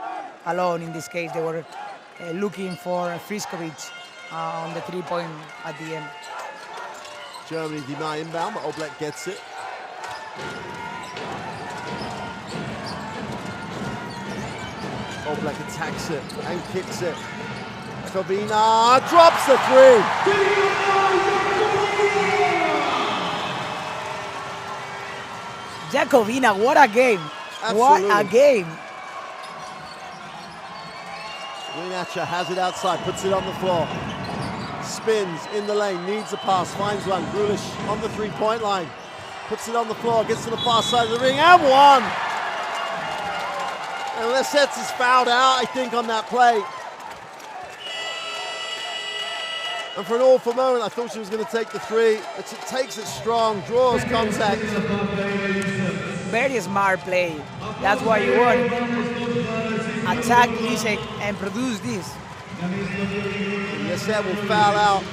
alone. In this case, they were looking for Friskovic on the 3-point at the end. Germany deny inbound, but Oblak gets it. Oblak attacks it and kicks it. Kovina drops the 3. Jakovina, what a game. Absolutely. What a game. Greenacher has it outside, puts it on the floor. Spins in the lane, needs a pass, finds one. Grulish on the 3-point line. Puts it on the floor, gets to the far side of the ring, and one! And Lesets is fouled out, I think, on that play. And for an awful moment, I thought she was going to take the 3. But she takes it strong, draws contact. Very smart play. That's what you want. Attack Lisek and produce this. Leset will foul out.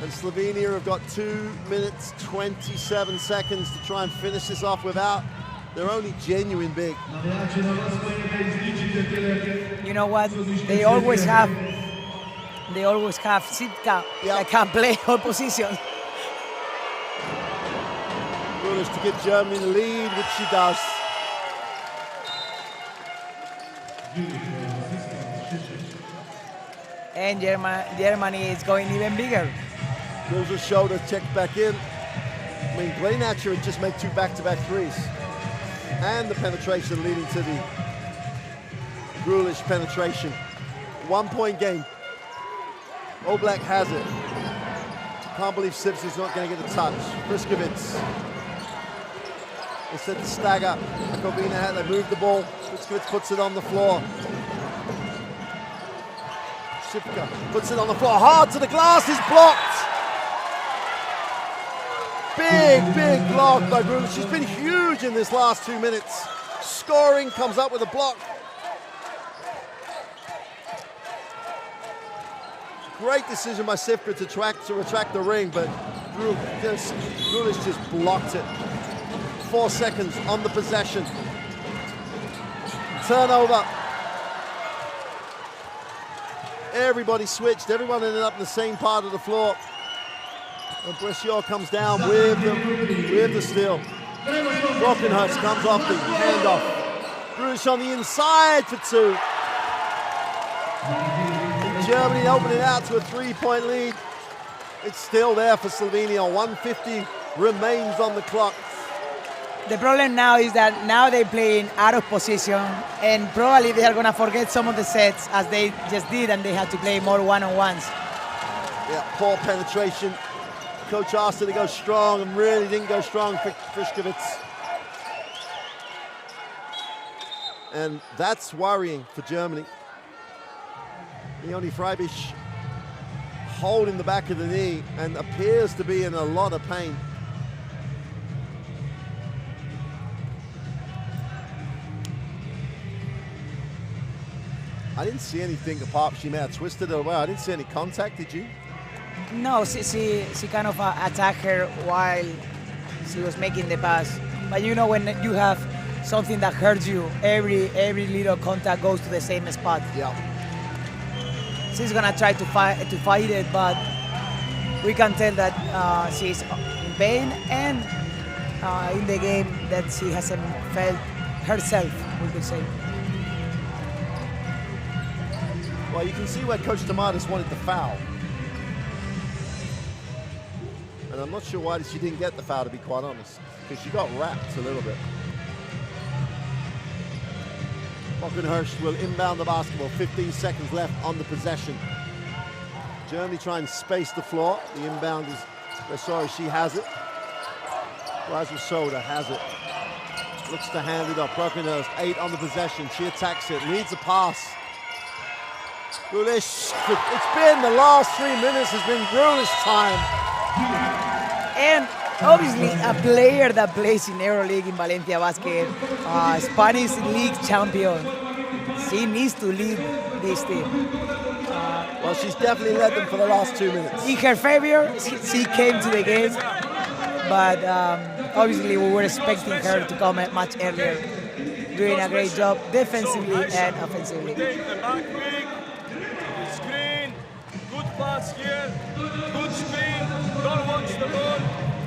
And Slovenia have got 2 minutes, 27 seconds to try and finish this off without their only genuine big. You know what? They always have Sitka that can play all positions. Grulish to give Germany the lead, which she does. And Germany is going even bigger. Drills her shoulder, checked back in. I mean, Greenacher had just made 2 back-to-back 3s. And the penetration leading to the Grulish penetration. 1-point game. Oblak has it. Can't believe Sips's not going to get a touch. Friskovic. They said to stagger. Kovina had they moved the ball. Friskovic puts it on the floor. Sipka puts it on the floor. Hard to the glass. Is blocked. Big block by Bruno. She's been huge in this last 2 minutes. Scoring, comes up with a block. Great decision by Sipka to retract the ring, but Grulish just blocked it. 4 seconds on the possession. Turnover. Everybody switched. Everyone ended up in the same part of the floor. And Brescior comes down with the steal. Brockenhurst comes off the handoff. Grulish on the inside for 2. And Germany open it out to a 3-point lead. It's still there for Slovenia. remains on the clock. The problem now is that now they're playing out of position, and probably they are going to forget some of the sets as they just did, and they had to play more one-on-ones. Yeah, poor penetration. Coach asked her to go strong and really didn't go strong for Frišković. And that's worrying for Germany. Leonie Freibisch holding the back of the knee and appears to be in a lot of pain. I didn't see anything apart. She may have twisted her away. I didn't see any contact, did you? No, she kind of attacked her while she was making the pass. But you know, when you have something that hurts you, every little contact goes to the same spot. Yeah. She's gonna try to fight it, but we can tell that she's in pain and in the game that she hasn't felt herself, we could say. Well, you can see where Coach Tomatis wanted the foul. And I'm not sure why she didn't get the foul, to be quite honest, because she got wrapped a little bit. Bockenhurst will inbound the basketball. 15 seconds left on the possession. Germany trying to space the floor. The inbound is, sorry, she has it. Razel Soda has it. Looks to hand it off. Bockenhurst, 8 on the possession. She attacks it, leads a pass. Grulish, it's been the last 3 minutes has been Grulish time. And obviously a player that plays in EuroLeague in Valencia Basket, Spanish league champion, she needs to lead this team. Well, she's definitely led them for the last 2 minutes. In her favor, she came to the game, but obviously we were expecting her to come much earlier, doing a great job defensively and offensively. Pass here, good screen, don't watch the ball.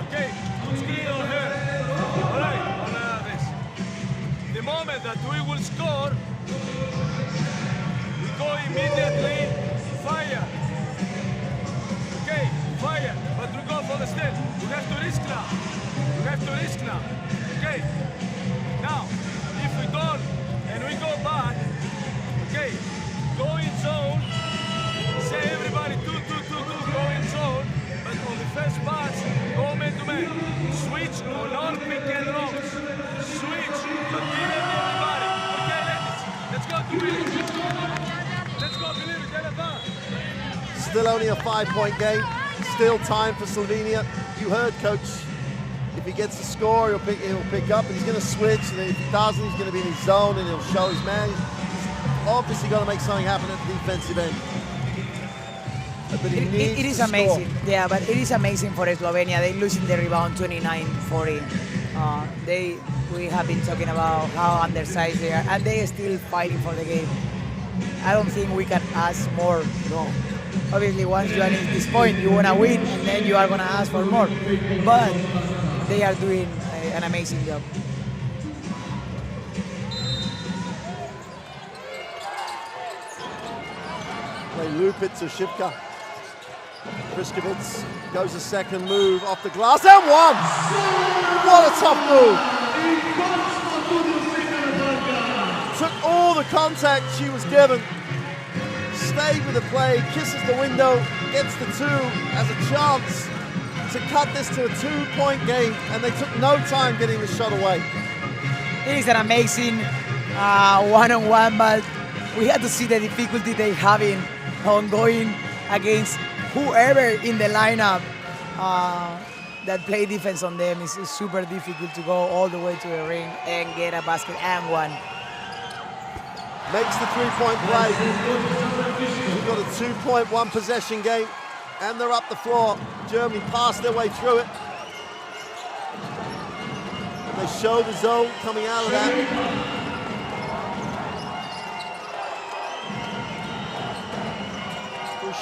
Okay, good screen on her. All right, on this. The moment that we will score, we go immediately fire. Okay, fire, but we go for the steal. We have to risk now. We have to risk now. Okay, now, if we don't and we go back, okay, go in zone. Say everybody, two, go in zone, but on the first pass, go man-to-man. Switch on all pick and rolls. Switch, but give it to everybody. Okay, ladies, let's go to Billy. Let's go, Billy, get it done. Still only a 5-point game. Still time for Slovenia. You heard, Coach. If he gets the score, he'll pick up, and he's going to switch. And if he doesn't, he's going to be in his zone, and he'll show his man. He's obviously got to make something happen at the defensive end. It is amazing, yeah, but it is amazing for Slovenia. They're losing the rebound 29-40. We have been talking about how undersized they are, and they are still fighting for the game. I don't think we can ask more. No. Obviously, once you are at this point, you want to win, and then you are going to ask for more. But they are doing an amazing job. They loop it to Shipka. Frišković goes a second move off the glass and one! What a tough move! Took all the contact she was given, stayed with the play, kisses the window, gets the 2, has a chance to cut this to a 2-point game, and they took no time getting the shot away. It is an amazing one-on-one, but we had to see the difficulty they're having on going against whoever in the lineup that play defense on them. Is super difficult to go all the way to the ring and get a basket and one. Makes the 3-point play. We've got a 2-point possession game, and they're up the floor. Germany passed their way through it. And they show the zone coming out of that.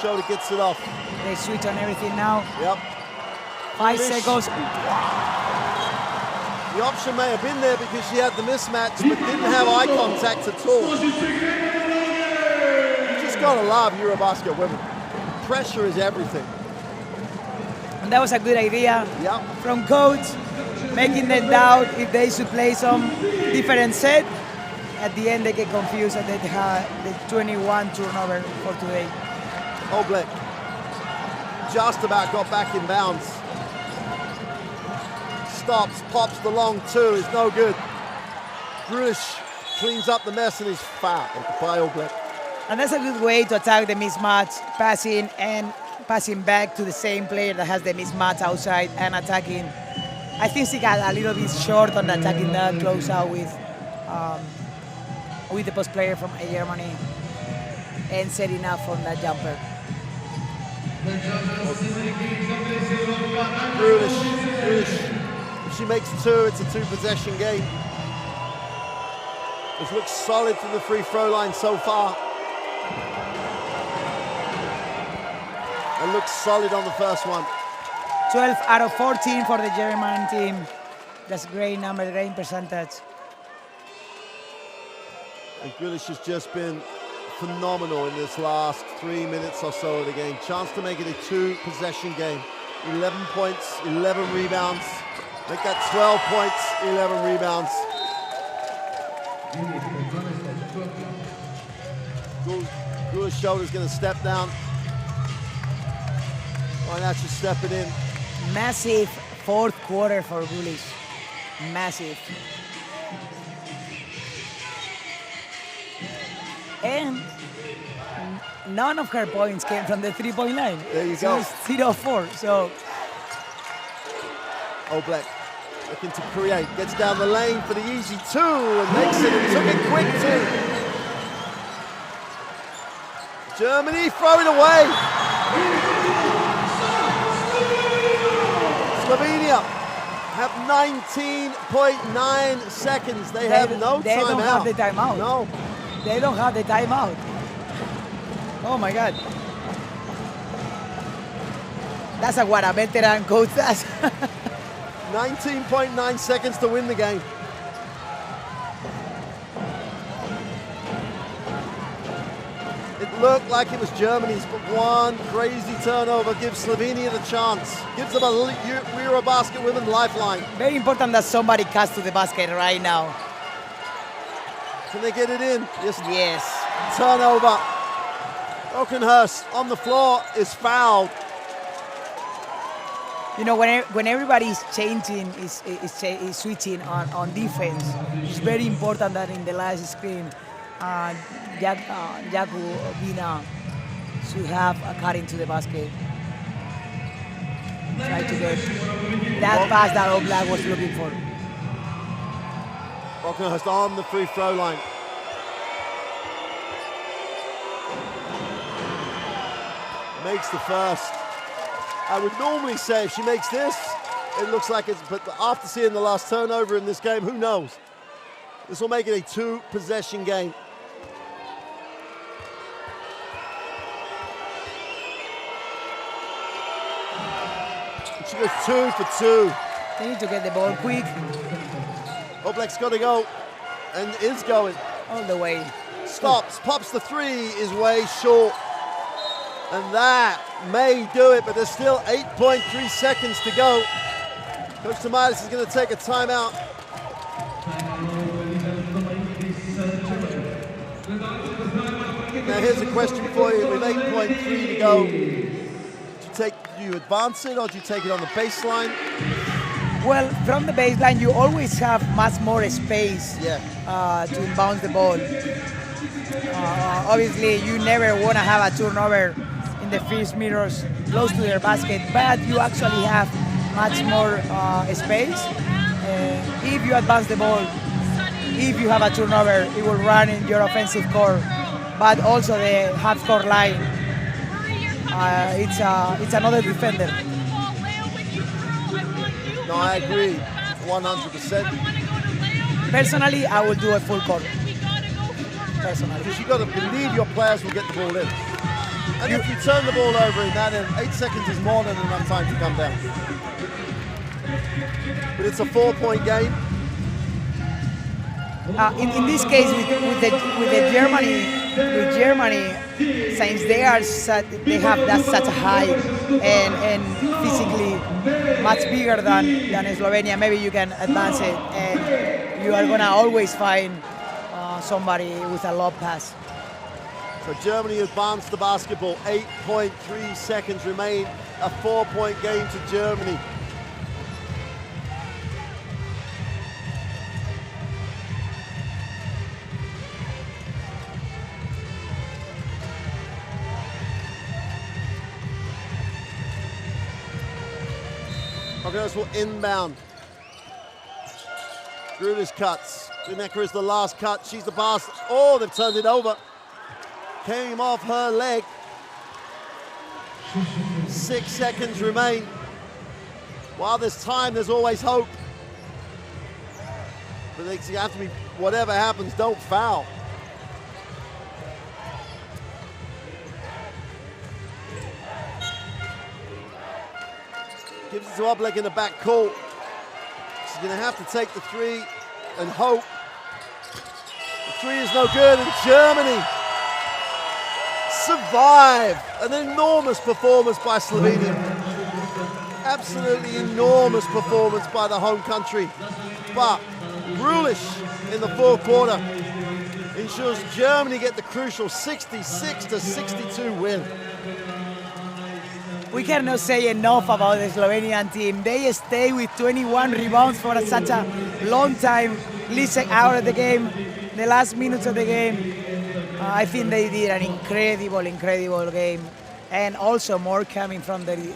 Shoulder gets it off. They switch on everything now. Yep. 5 seconds. The option may have been there because she had the mismatch, but didn't have eye contact at all. You just gotta love EuroBasket women. Pressure is everything. And that was a good idea Yeah. from coach, making them doubt if they should play some different set. At the end, they get confused and they had the 21 turnover for today. Oblak just about got back in bounds. Stops, pops the long two, is no good. Grulish cleans up the mess and is fouled by Oblak. And that's a good way to attack the mismatch, passing and passing back to the same player that has the mismatch outside and attacking. I think she got a little bit short on attacking that close out with the post player from Germany and setting up from that jumper. Grulish. If she makes two, it's a two-possession game. It looks solid from the free throw line so far. It looks solid on the first one. 12 out of 14 for the German team. That's a great number, great percentage. And Grulish has just been phenomenal in this last 3 minutes or so of the game. Chance to make it a two-possession game. 11 points, 11 rebounds. Make that 12 points, 11 rebounds. Grulish shoulder's going to step down. Oh, now she's stepping in. Massive fourth quarter for Grulish. Massive. And none of her points came from the three-point line. There you go. 0-4, so. Oblak looking to create, gets down the lane for the easy two and makes it and took it quick too. Germany throw it away. Slovenia have 19.9 seconds. They have no timeout. They don't have the timeout. No. They don't have the timeout. Oh my God. That's what a veteran coach does. 19.9 seconds to win the game. It looked like it was Germany's, but one crazy turnover gives Slovenia the chance. Gives them a EuroBasket women lifeline. Very important that somebody cuts to the basket right now. Can they get it in? Yes. Yes. Turnover. Oakenhurst on the floor is fouled. You know, when everybody's changing, is switching on defense, it's very important that in the last screen, Jakubina should have a cut into the basket. Try to get that pass that Oblak was looking for. Oakenhurst on the free throw line. Makes the first. I would normally say if she makes this, it looks like it's, but after seeing the last turnover in this game, who knows? This will make it a two-possession game. She goes 2 for 2. They need to get the ball quick. Oblak's got to go, and is going. All the way. Stops, pops the three, is way short. And that may do it, but there's still 8.3 seconds to go. Coach Tomatis is going to take a timeout. Now here's a question for you. With 8.3 to go, do you advance it or do you take it on the baseline? Well, from the baseline, you always have much more space to inbound the ball. Obviously, you never want to have a turnover in the first meters close to their basket, but you actually have much more space. If you advance the ball, if you have a turnover, it will run in your offensive core, but also the half-court line. It's another defender. No, I agree, 100%. Personally, I will do a full court. Personally. Because you've got to believe your players will get the ball in. And if you turn the ball over in that, 8 seconds is more than enough time to come down. But it's a 4-point game. In this case, with the Germany with Germany, since they have such a high and physically much bigger than Slovenia, maybe you can advance it and you are gonna always find somebody with a lob pass. So Germany advanced the basketball. 8.3 seconds remain. A 4-point game to Germany. Martinez will inbound. Grulis cuts. Lineker is the last cut. She's the pass. Oh, they've turned it over. Came off her leg. 6 seconds remain. While there's time, there's always hope. But you have to be, whatever happens, don't foul. Gives it to Oblak in the back court. She's going to have to take the three and hope. The three is no good, and Germany survive. An enormous performance by Slovenia. Absolutely enormous performance by the home country. But Grulish in the fourth quarter ensures Germany get the crucial 66-62 win. We cannot say enough about the Slovenian team. They stay with 21 rebounds for such a long time. Lisek out of the game, the last minutes of the game. I think they did an incredible game. And also more coming from the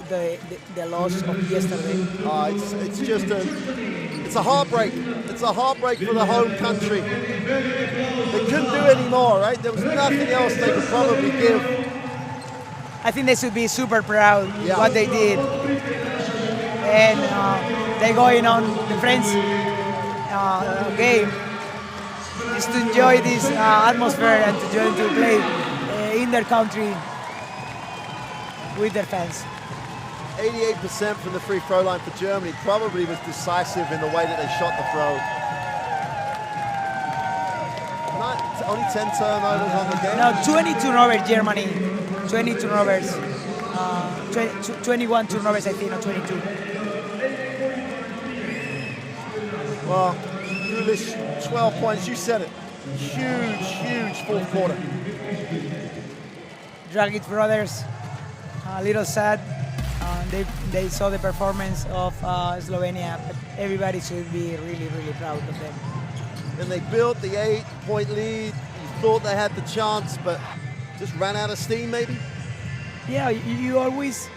loss of yesterday. It's a heartbreak. It's a heartbreak for the home country. They couldn't do any more, right? There was nothing else they could probably give. I think they should be super proud what they did. And they're going on the French game just to enjoy this atmosphere and to play in their country with their fans. 88% from the free throw line for Germany probably was decisive in the way that they shot the throw. Only 10 turnovers on the game. No, 20 turnovers Germany. 20 turnovers. 21 turnovers, I think, or 22. Well, Grulish, 12 points, you said it. Huge fourth quarter. Dragic brothers, a little sad. They saw the performance of Slovenia, but everybody should be really proud of them. And they built the 8-point lead. You thought they had the chance, but just ran out of steam, maybe? Yeah, you always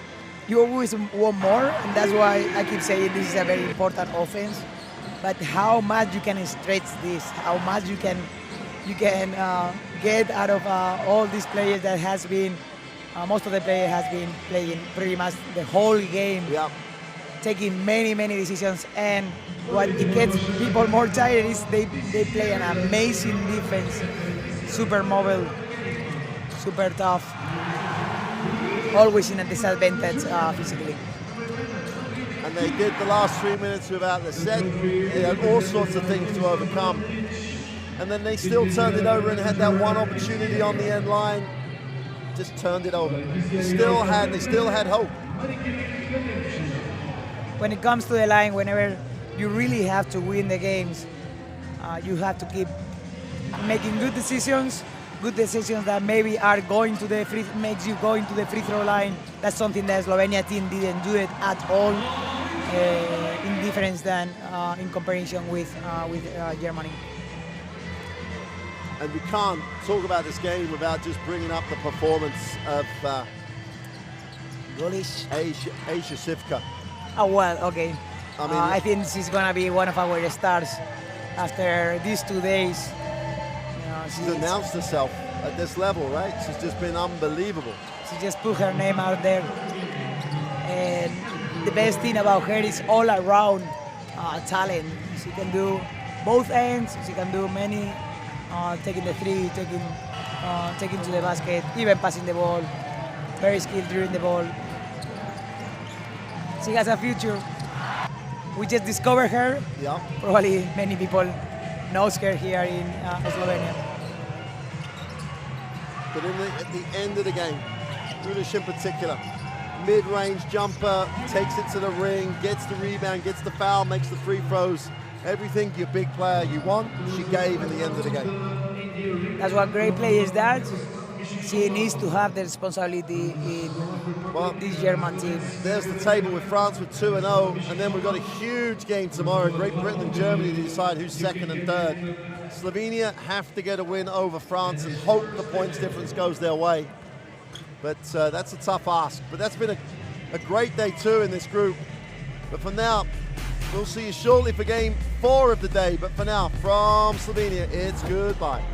want more, and that's why I keep saying this is a very important offense. But how much you can stretch this, how much you can get out of all these players that has been, most of the players has been playing pretty much the whole game, taking many decisions, and what it gets people more tired is they play an amazing defense, super mobile, super tough, always in a disadvantage physically. And they did the last 3 minutes without the set. They had all sorts of things to overcome. And then they still turned it over and had that one opportunity on the end line. Just turned it over. They still had hope. When it comes to the line, whenever you really have to win the games, you have to keep making good decisions that maybe are going to makes you go into the free throw line. That's something that the Slovenia team didn't do it at all, in difference than in comparison with Germany. And we can't talk about this game without just bringing up the performance of Asia Sivka. Oh, well, okay. I mean, I think she's going to be one of our stars after these 2 days. She's announced herself at this level, right? She's just been unbelievable. She just put her name out there. And the best thing about her is all around talent. She can do both ends. She can do many, taking the three, taking to the basket, even passing the ball. Very skilled during the ball. She has a future. We just discovered her. Yeah. Probably many people knows her here in Slovenia. But at the end of the game, Ulic in particular, mid-range jumper, takes it to the ring, gets the rebound, gets the foul, makes the free throws. Everything your big player you want, she gave at the end of the game. That's what great players does. She needs to have the responsibility in this German team. There's the table with France with 2-0, and then we've got a huge game tomorrow, Great Britain and Germany, to decide who's second and third. Slovenia have to get a win over France and hope the points difference goes their way. But that's a tough ask. But that's been a great day too in this group. But for now, we'll see you shortly for game 4 of the day. But for now, from Slovenia, it's goodbye.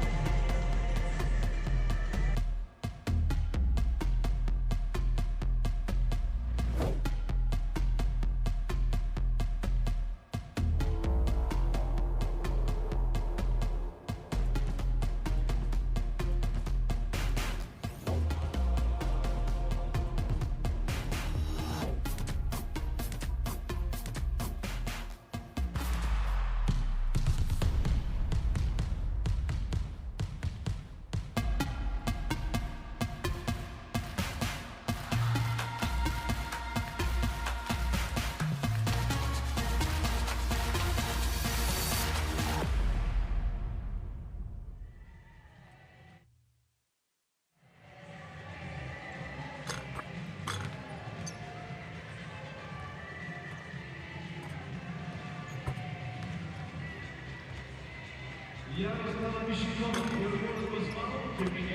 Ja rozmawiam, jeśli chodzi o